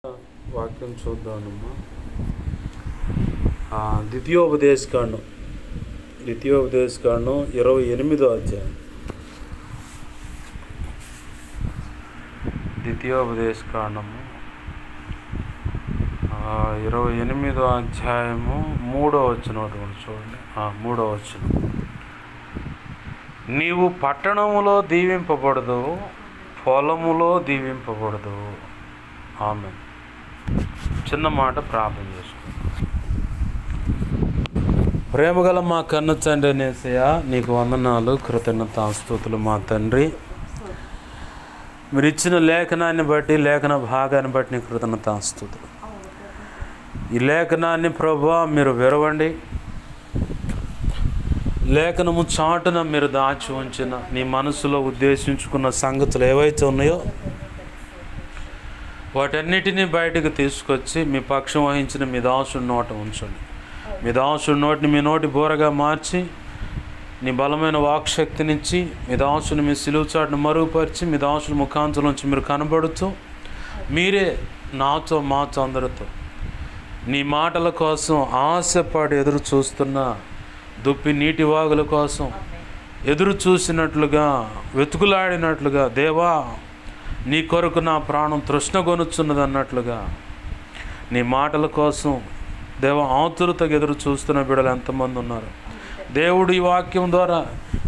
వాక్యం చూద్దామమ్మా. ద్వితీయోపదేశకాండం 28వ అధ్యాయం. ద్వితీయోపదేశకాండము 28వ అధ్యాయము 3వ వచనం చూడండి. 3వ వచనం, నీవు పట్టణములో దీవింపబడదు, పొలములో దీవింపబడదు. ఆమె చిన్న మాట ప్రార్థన చేసుకుంటాం. ప్రేమగల మా కన్న తండ్రి నేసయ్య, నీకు వందనాలు, కృతజ్ఞతాస్తుతులు మా తండ్రి. మీరు ఇచ్చిన లేఖనాన్ని బట్టి, లేఖన భాగాన్ని బట్టి నీకు కృతజ్ఞతాస్తుతులు. ఈ లేఖనాన్ని ప్రభువా మీరు విరవండి. లేఖనము చాటున మీరు దాచి ఉంచిన నీ మనసులో ఉద్దేశించుకున్న సంగతులు ఏవైతే ఉన్నాయో వాటన్నిటినీ బయటకు తీసుకొచ్చి మీ పక్షం వహించిన మీ దాసుడి నోట ఉంచండి. మీ దాసుడి నోటిని మీ నోటి బోరగా మార్చి, నీ బలమైన వాక్శక్తినిచ్చి, మీ దాసుని మీ సిలువ చాటును మరుగుపరిచి, మీ దాసుని ముఖాంతం నుంచి మీరు కనబడుతూ మీరే నాతో మాతో అందరితో నీ మాటల కోసం ఆశపడి ఎదురు చూస్తున్న దుప్పి నీటి వాగుల కోసం ఎదురు చూసినట్లుగా, వెతుకులాడినట్లుగా, దేవా నీ కొరకు నా ప్రాణం తృష్ణగొనుచున్నది అన్నట్లుగా నీ మాటల కోసం దేవ ఆతురతగా ఎదురు చూస్తున్న బిడ్డలు ఎంతమంది ఉన్నారు. దేవుడు ఈ వాక్యం ద్వారా,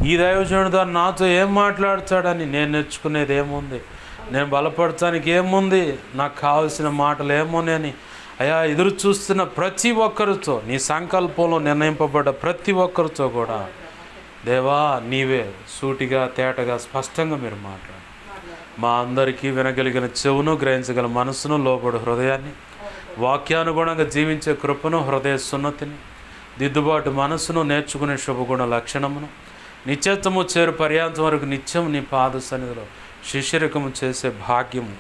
ఈ దైవజనుడి ద్వారా నాతో ఏం మాట్లాడతాడని నేను నేర్చుకునేది ఏముంది, నేను బలపడటానికి ఏముంది, నాకు కావలసిన మాటలు ఏముంది అని అయా ఎదురు చూస్తున్న ప్రతి ఒక్కరితో, నీ సంకల్పంలో నిర్ణయింపబడ్డ ప్రతి ఒక్కరితో కూడా దేవా నీవే సూటిగా తేటగా స్పష్టంగా మీరు మాట్లాడు. మా అందరికీ వినగలిగిన చెవును, గ్రహించగల మనసును, లోబడు హృదయాన్ని, వాక్యానుగుణంగా జీవించే కృపను, హృదయ సున్నతిని, దిద్దుబాటు మనసును, నేర్చుకునే శుభగుణ లక్షణమును, నిత్యత్వము చేరు పర్యాంతం వరకు నిత్యం నీ పాద సన్నిధిలో శిష్యరికము చేసే భాగ్యము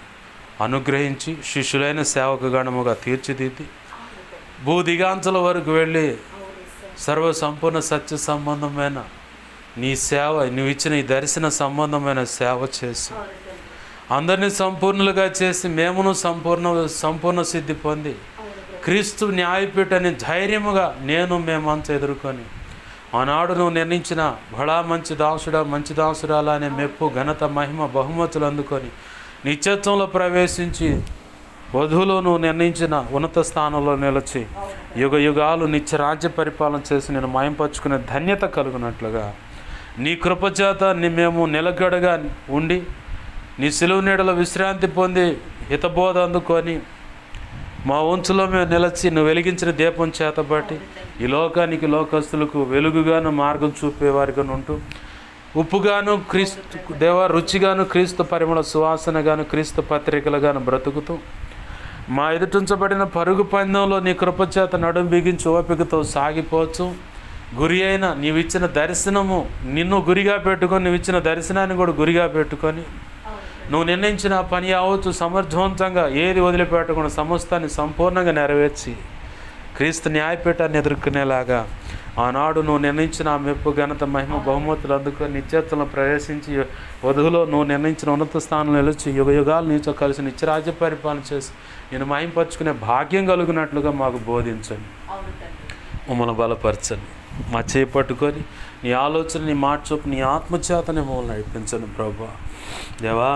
అనుగ్రహించి, శిష్యులైన సేవకగణముగా తీర్చిదిద్ది, భూదిగాంతల వరకు వెళ్ళి సర్వసంపూర్ణ సత్య సంబంధమైన నీ సేవ, నువ్వు ఇచ్చిన ఈ దర్శన సంబంధమైన సేవ చేసి అందరినీ సంపూర్ణులుగా చేసి మేమును సంపూర్ణ సిద్ధి పొంది క్రీస్తు న్యాయపీఠని ధైర్యముగా మేమంతా ఎదుర్కొని ఆనాడు నువ్వు నిర్ణయించిన బడా మంచి దాసుడా, మంచి దాసురాలా అనే మెప్పు, ఘనత, మహిమ, బహుమతులు అందుకొని నిత్యత్వంలో ప్రవేశించి వధువులో నువ్వు నిర్ణయించిన ఉన్నత స్థానంలో నిలిచి యుగ యుగాలు నిత్య రాజ్య పరిపాలన చేసి నేను మయంపరుచుకునే ధన్యత కలుగునట్లుగా నీ కృపచేత మేము నిలకడగా ఉండి నీ సిలువ నీడలో విశ్రాంతి పొంది హితబోధ అందుకొని మా వంచులో మేము నిలిచి నువ్వు వెలిగించిన దీపం చేతబట్టి ఈ లోకానికి, లోకస్తులకు వెలుగుగాను మార్గం చూపేవారిగా ఉంటూ, ఉప్పుగాను క్రీస్తు దేవ రుచిగాను, క్రీస్తు పరిమళ సువాసనగాను, క్రీస్తు పత్రికలుగాను బ్రతుకుతూ మా ఎదుటించబడిన పరుగు పందెంలో నీ కృపచేత నడుం బిగించి ఓపికతో సాగిపోవచ్చు. గురి అయిన నీవిచ్చిన దర్శనము, నిన్ను గురిగా పెట్టుకొని, నువ్వు ఇచ్చిన దర్శనాన్ని కూడా గురిగా పెట్టుకొని నువ్వు నిర్ణయించిన పని అవచ్చు సమర్థవంతంగా ఏది వదిలిపెట్టకుండా సమస్తాన్ని సంపూర్ణంగా నెరవేర్చి క్రీస్తు న్యాయపీఠాన్ని ఎదుర్కొనేలాగా ఆనాడు నువ్వు నిర్ణయించిన ఆ మెప్పు, ఘనత, మహిమ, బహుమతులు అందుకొని నిత్యత్వంలో ప్రవేశించి వధువులో నువ్వు నిర్ణయించిన ఉన్నత స్థానంలో నిలిచి యుగ యుగాలు నీతో కలిసి నిత్యరాజ్య పరిపాలన చేసి నేను మహింపరుచుకునే భాగ్యం కలుగునట్లుగా మాకు బోధించండి, మమ్మల్ని బలపరచండి. మా చేపట్టుకొని నీ ఆలోచన, నీ మాట చొప్పు, నీ ఆత్మచేతనే మమ్మల్ని నడిపించండి ప్రభువా. దేవా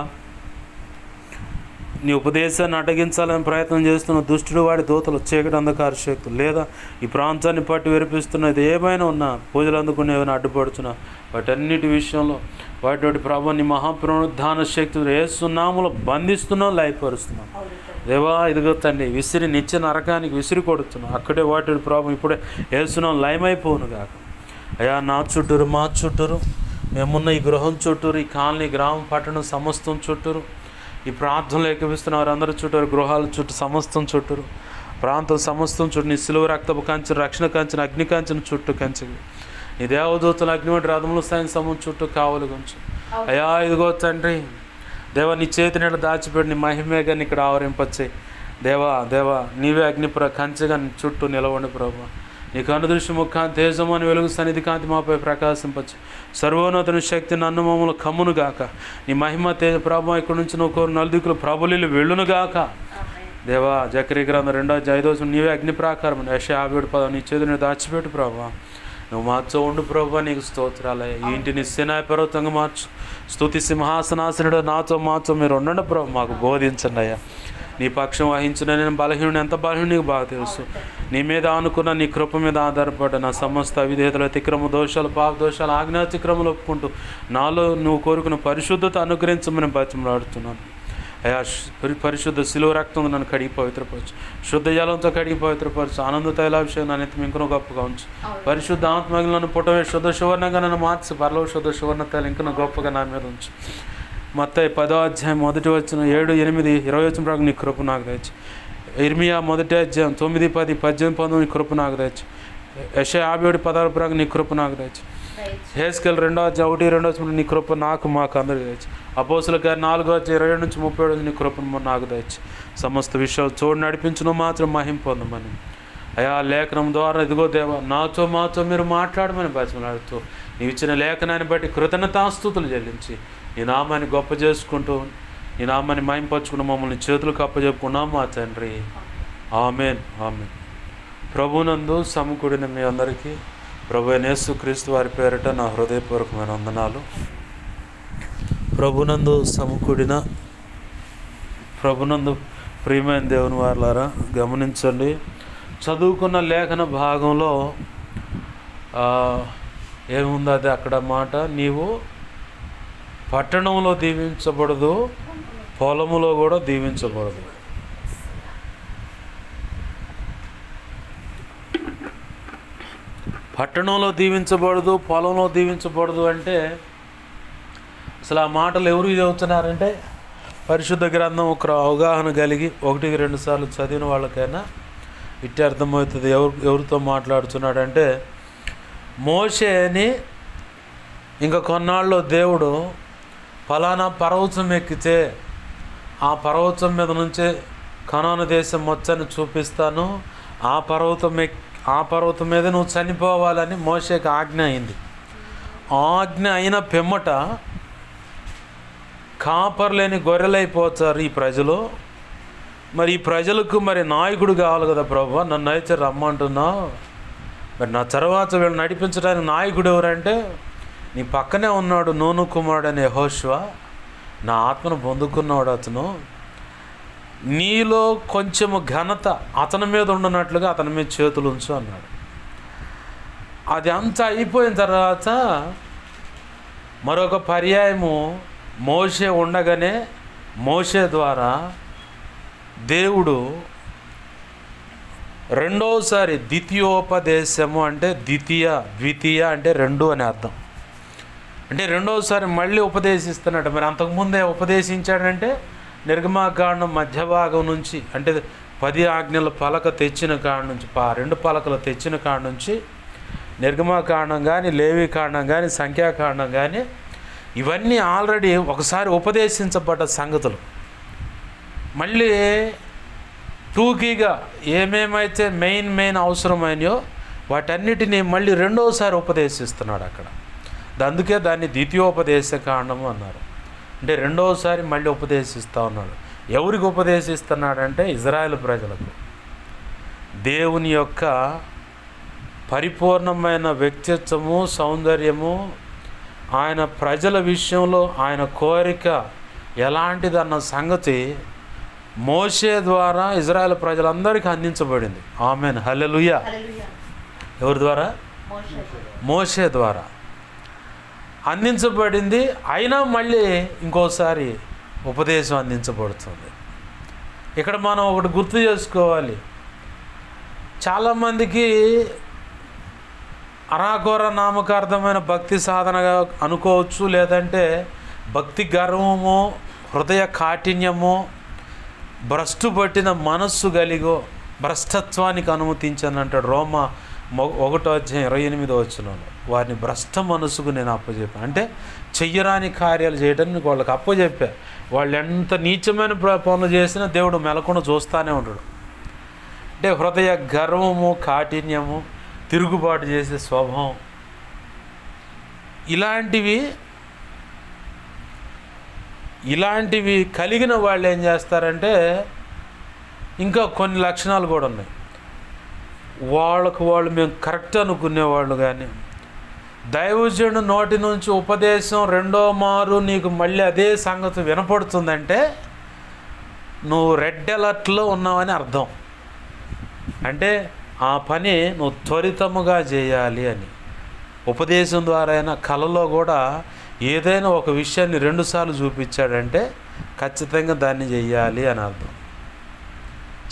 నీ ఉపదేశాన్ని అడ్డగించాలని ప్రయత్నం చేస్తున్న దుష్టుడు, వాడి దూతలు, చీకటి అంధకార శక్తులు, లేదా ఈ ప్రాంతాన్ని పట్టి విరిపిస్తున్నది ఏమైనా ఉన్నా, పూజలు అందుకునే ఏమైనా అడ్డుపడుతున్నా వాటన్నిటి విషయంలో వాటి ప్రభు నీ మహాపునరుద్ధాన శక్తులు యేసు నామములో బంధిస్తున్నాం, లయపరుస్తున్నాం. దేవా ఇదిగో తండ్రి విసిరి నిత్య నరకానికి విసిరి కొడుతున్నాం. అక్కడే వాటి ప్రభు ఇప్పుడే యేసునామం లయమైపోను కాక. అయ్యా నా చుట్టూరు, మా చుట్టూరు, మేమున్న ఈ గృహం చుట్టూరు, ఈ కాలనీ, గ్రామం, పట్టణం సమస్తం చుట్టూరు, ఈ ప్రార్థనలు ఏకపిస్తున్న వారందరి చుట్టూరు, గృహాల చుట్టూ, సమస్తం చుట్టూరు, ప్రాంతం సమస్తం చుట్టూ నీ సిలువ రక్తపు కంచెను, రక్షణ కంచెను, అగ్ని కంచెను చుట్టూ కంచె, నీ దేవదూతలు అగ్నివంటి రథములు సైన్ సమం చుట్టూ కావలి కొంచెం. అయ్యా ఇదిగో తండ్రి దేవా నీ చేతి నీడ దాచిపెట్టి నీ మహిమేగా ఇక్కడ ఆవరింపచ్చాయి. దేవా నీవే అగ్నిపుర కంచెగా చుట్టూ నిలవండి ప్రభు. నీకు అనుదృష్టి ముఖాన్ని తేజమని వెలుగు సన్నిధి కాంతి మాపై ప్రకాశింపచ్చు. సర్వోన్నతుని శక్తి నన్ను మమ్మల్ని కమ్మునుగాక. నీ మహిమ తేజ ప్రభావం ఇక్కడి నుంచి నువ్వు కోరు నలుదిక్కులు ప్రభులు వెళ్ళునుగాక. దేవా జకరియా గ్రంథం 2:5 నీవే అగ్ని ప్రాకారం యెషయా 50:10 నీ చేతిని దాచిపెట్టు ప్రభా, నువ్వు మాతో ఉండు ప్రభా, నీకు స్తోత్రాలయ్యా. ఈ ఇంటిని సినాయి పర్వతంగా మార్చు, స్తుతి సింహాసనాసనుడు నాతో మీరు ఉండండి ప్రభు, మాకు బోధించండి అయ్యా. నీ పక్షం వహించిన నేను బలహీనుడు, ఎంత బలహీనుడు నీకు బాగా తెలుసు. నీ మీద అనుకున్న నీ కృప మీద ఆధారపడ్డ నా సమస్త అవిధేయతలు, అతిక్రమ దోషాలు, పాప దోషాలు, ఆజ్ఞాతిక్రమలు ఒప్పుకుంటూ నాలో నువ్వు కోరుకున్న పరిశుద్ధత అనుగ్రహించమని బతిమలాడుతున్నాను అయ్యా. పరిశుద్ధ శిలువ రక్తం నన్ను కడిగి పవిత్రపరచు, శుద్ధ జలంతో కడిగి పవిత్రపరచు, ఆనంద తైలాభిషేకం నన్ను ఎత్తి ఇంకనూ గొప్పగా ఉంచు. పరిశుద్ధ ఆత్మగిలి నన్ను పుట్టమే శుద్ధ సువర్ణంగా నన్ను మార్చి, పరలోక శుద్ధ సువర్ణ తైలం ఇంకనూ గొప్పగా నా మీద ఉంచు. మత్తయి 10:1-8-20 నీ కృప నాకు తెచ్చు. ఇర్మియా 1:9, 10, 18, 19 నీ కృప నాకు తెచ్చు. యెషయా 57:16 నీ కృప నాకు తెచ్చు. హెస్కేల్ 2:1-2 నీ కృప మాకు అందరికీ తెచ్చు. అపోస్తుల కార్యం 4:27-37 నీ కృప నాకు తెచ్చు. సమస్త విషయాలు చూడు నడిపించును మాత్రం మహిమ పొందమని అయా. లేఖనం ద్వారా ఇదిగో దేవా మాతో మీరు మాట్లాడమని బతిమలాడుతూ నీవు ఇచ్చిన లేఖనాన్ని బట్టి కృతజ్ఞతాస్తుతులు చెల్లించి నీ నామాన్ని గొప్ప చేసుకుంటూ నీ నామాన్ని మహింపరచుకున్న మమ్మల్ని చేతులకు అప్పచెప్పుకున్నాం మా తండ్రి. Amen amen. ప్రభునందు సమకూడిన మీ అందరికీ ప్రభు యేసుక్రీస్తు వారి పేరిట నా హృదయపూర్వకమైన వందనాలు. ప్రభునందు సమకూడిన ప్రభునందు ప్రియమైన దేవుని వారలారా గమనించండి. చదువుకున్న లేఖన భాగంలో ఏముంది అది అక్కడ మాట, నీవు పట్టణంలో దీవించబడదు, పొలములో కూడా దీవించబడదు. పట్టణంలో దీవించబడదు, పొలంలో దీవించబడదు అంటే అసలు ఆ మాటలు ఎవరు చదువుతున్నారంటే పరిశుద్ధ గ్రంథం ఒక అవగాహన కలిగి 1-2 సార్లు చదివిన వాళ్ళకైనా ఇట్టే అర్థమవుతుంది ఎవరితో మాట్లాడుతున్నాడంటే. మోషేని ఇంకా కొన్నాళ్ళు దేవుడు ఫలానా పర్వతం ఎక్కితే ఆ పర్వతం మీద నుంచే కనాను దేశం మొత్తాన్ని చూపిస్తాను, ఆ పర్వతం మీద నువ్వు చనిపోవాలని మోషేకి ఆజ్ఞ అయింది. ఆజ్ఞ అయిన పిమ్మట కాపర్లేని గొర్రెలైపోతారు ఈ ప్రజలు. మరి ఈ ప్రజలకు మరి నాయకుడు కావాలి కదా ప్రభు, నన్ను అయితే రమ్మంటున్నావు, మరి నా తర్వాత వీళ్ళు నడిపించడానికి నాయకుడు ఎవరంటే నీ పక్కనే ఉన్నాడు నూను కుమారుడు అనే యెహోషువ, నా ఆత్మను పొందుకున్నాడు అతను, నీలో కొంచెము ఘనత అతని మీద ఉండనట్లుగా అతని మీద చేతులు ఉంచు అన్నాడు. అది అంతా అయిపోయిన తర్వాత మరొక పర్యాయము మోషే ఉండగానే మోషే ద్వారా దేవుడు రెండోసారి ద్వితీయోపదేశము అంటే ద్వితీయ అంటే రెండు అని అర్థం. అంటే రెండోసారి మళ్ళీ ఉపదేశిస్తున్నాడు. మరి అంతకుముందే ఉపదేశించాడంటే నిర్గమాకాండం మధ్య భాగం నుంచి, అంటే 10 ఆజ్ఞల పలక తెచ్చిన కాడ నుంచి, 2 పలకలు తెచ్చిన కాడ నుంచి నిర్గమాకాండం కానీ, లేవీకాండం కానీ, సంఖ్యాకాండం కానీ ఇవన్నీ ఆల్రెడీ ఒకసారి ఉపదేశించబడ్డ సంగతులు. మళ్ళీ టూకీగా ఏమేమైతే మెయిన్ అవసరమైనయో వాటన్నిటినీ మళ్ళీ రెండోసారి ఉపదేశిస్తున్నాడు అక్కడ. అందుకే దాన్ని ద్వితీయోపదేశ కాండము అన్నారు. అంటే రెండోసారి మళ్ళీ ఉపదేశిస్తూ ఉన్నాడు. ఎవరికి ఉపదేశిస్తున్నాడంటే ఇజ్రాయేల్ ప్రజలకు. దేవుని యొక్క పరిపూర్ణమైన వ్యక్తిత్వము, సౌందర్యము, ఆయన ప్రజల విషయంలో ఆయన కోరిక ఎలాంటిదన్న సంగతి మోషే ద్వారా ఇజ్రాయేల్ ప్రజలందరికీ అందించబడింది. ఆమెన్, హల్లెలూయా. ఎవరి ద్వారా? మోషే ద్వారా అందించబడింది. అయినా మళ్ళీ ఇంకోసారి ఉపదేశం అందించబడుతుంది. ఇక్కడ మనం ఒకటి గుర్తు చేసుకోవాలి. చాలామందికి అరాకొర నామకార్థమైన భక్తి సాధనగా అనుకోవచ్చు, లేదంటే భక్తి గర్వము, హృదయ కాఠిన్యము, భ్రష్టు పట్టిన మనస్సు కలిగో భ్రష్టత్వానికి అనుమతించని అంటాడు రోమా 1:28 వారిని భ్రష్ట మనసుకు నేను అప్పచెప్పాను. అంటే చెయ్యరాని కార్యాలు చేయడానికి వాళ్ళకి అప్పచెప్పా. వాళ్ళు ఎంత నీచమైన పనులు చేసినా దేవుడు మెలకుండా చూస్తూనే ఉంటాడు. అంటే హృదయ గర్వము, కాఠిన్యము, తిరుగుబాటు చేసే స్వభావం, ఇలాంటివి కలిగిన వాళ్ళు ఏం చేస్తారంటే ఇంకా కొన్ని లక్షణాలు కూడా ఉన్నాయి. వాళ్ళకు వాళ్ళు మేము కరెక్ట్ అనుకునేవాళ్ళు, కానీ దైవజనుడు నోటి నుంచి ఉపదేశం రెండో మారు నీకు మళ్ళీ అదే సంగతి వినపడుతుందంటే నువ్వు రెడ్ అలర్ట్లో ఉన్నావని అర్థం. అంటే ఆ పని నువ్వు త్వరితముగా చేయాలి అని. ఉపదేశం ద్వారా అయినా కళలో కూడా ఏదైనా ఒక విషయాన్ని రెండుసార్లు చూపించాడంటే ఖచ్చితంగా దాన్ని చెయ్యాలి అని అర్థం.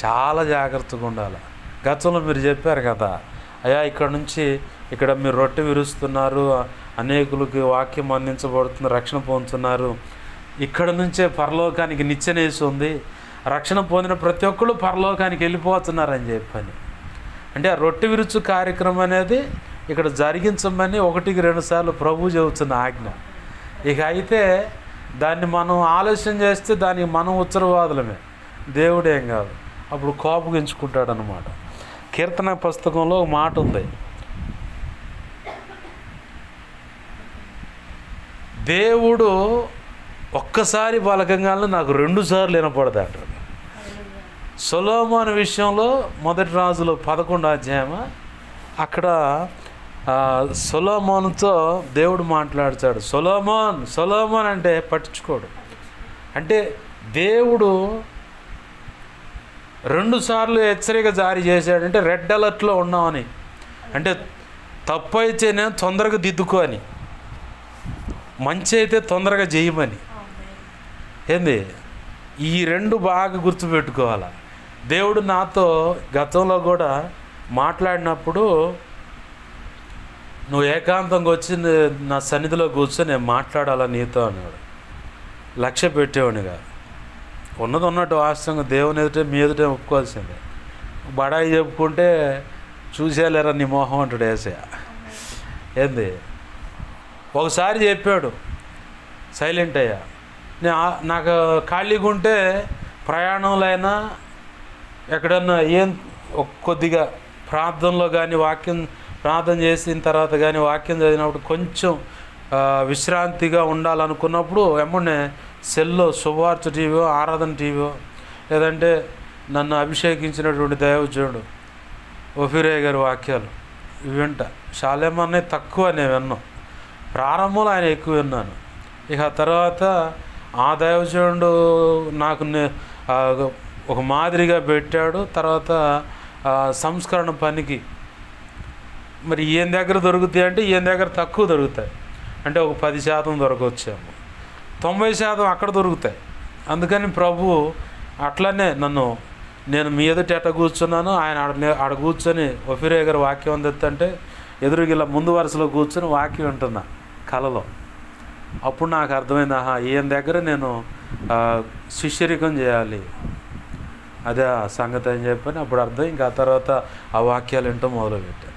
చాలా జాగ్రత్తగా ఉండాలి. గతంలో మీరు చెప్పారు కదా, అయ్యా ఇక్కడ నుంచి ఇక్కడ మీరు రొట్టె విరుస్తున్నారు, అనేకులకి వాక్యం అందించబడుతుంది, రక్షణ పొందుతున్నారు, ఇక్కడ నుంచే పరలోకానికి నిచ్చెనేసి ఉంది, రక్షణ పొందిన ప్రతి ఒక్కళ్ళు పరలోకానికి వెళ్ళిపోతున్నారని చెప్పని. అంటే ఆ రొట్టె విరుచు కార్యక్రమం అనేది ఇక్కడ జరిగించమని 1-2 సార్లు ప్రభువు చెబుతున్న ఆజ్ఞ. ఇక అయితే దాన్ని మనం ఆలస్యం చేస్తే దానికి మనం ఉత్తరవాదులమే, దేవుడేం కాదు. అప్పుడు కోపగించుకుంటాడు అన్నమాట. కీర్తన పుస్తకంలో ఒక మాట ఉంది, దేవుడు ఒక్కసారి పలకంగానే నాకు 2 సార్లు వినపడదు అంటారు. సొలొమోను విషయంలో 1 రాజులు 11వ అధ్యాయం, అక్కడ సొలొమోనుతో దేవుడు మాట్లాడతాడు. సొలొమోన్ సొలొమోన్ అంటే పట్టించుకోడు. అంటే దేవుడు 2 సార్లు హెచ్చరిక జారీ చేశాడంటే రెడ్ అలర్ట్లో ఉన్నామని. అంటే తప్పు అయితేనే తొందరగా దిద్దుకో అని, మంచి అయితే తొందరగా చేయమని. ఏంది ఈ 2 బాగా గుర్తుపెట్టుకోవాలి. దేవుడు నాతో గతంలో కూడా మాట్లాడినప్పుడు, నువ్వు ఏకాంతంగా వచ్చి నా సన్నిధిలో కూర్చొని నేను మాట్లాడాలా నీతో అన్నాడు. లక్ష్య పెట్టేవాడిగా ఉన్నది ఉన్నట్టు వాస్తవంగా దేవుని ఎదుటే మీ ఎదుటే ఒప్పుకోవాల్సిందే. బడాయి చెప్పుకుంటే చూసేలేరా నీ మోహం అంటాడు ఏసయ్య. ఏంది ఒకసారి చెప్పాడు, సైలెంట్ అయ్యా. నాకు ఖాళీగా ఉంటే ప్రయాణంలో అయినా ఎక్కడన్నా కొద్దిగా ప్రార్థనలో కానీ ప్రార్థన చేసిన తర్వాత కానీ వాక్యం చదివినప్పుడు కొంచెం విశ్రాంతిగా ఉండాలనుకున్నప్పుడు ఎమ్మనే సెల్లో శుభవార్త టీవీయో ఆరాధన టీవీయో లేదంటే నన్ను అభిషేకించినటువంటి దైవజనుడు ఒఫీరే గారి వాక్యాలు ఇవి వింట. షాలేమన్నే తక్కువ నేను విన్నాను, ప్రారంభంలో ఆయన ఎక్కువ విన్నాను. ఇక తర్వాత ఆ దైవజనుడు నాకు ఒక మాదిరిగా పెట్టాడు. తర్వాత సంస్కరణ పనికి మరి ఈయన దగ్గర దొరుకుతాయి అంటే ఈయన దగ్గర తక్కువ దొరుకుతాయి. అంటే ఒక 10% దొరకవచ్చేమో, 90% అక్కడ దొరుకుతాయి. అందుకని ప్రభు అట్లనే నేను మీ ఎదుట ఎట్ట కూర్చున్నాను, ఆయన ఆడ కూర్చొని ఒఫీరే గారు వాక్యం అందిస్తుంటే ఎదురుగిలా ముందు వరుసలో కూర్చొని వాక్యం వింటున్నా కలలో. అప్పుడు నాకు అర్థమైంది, ఆహా ఈయన దగ్గర నేను శిష్యరికం చేయాలి, అదే ఆ సంగతి అని చెప్పని అప్పుడు అర్థం. ఇంకా ఆ తర్వాత ఆ వాక్యాలు వింటూ మొదలుపెట్టాను.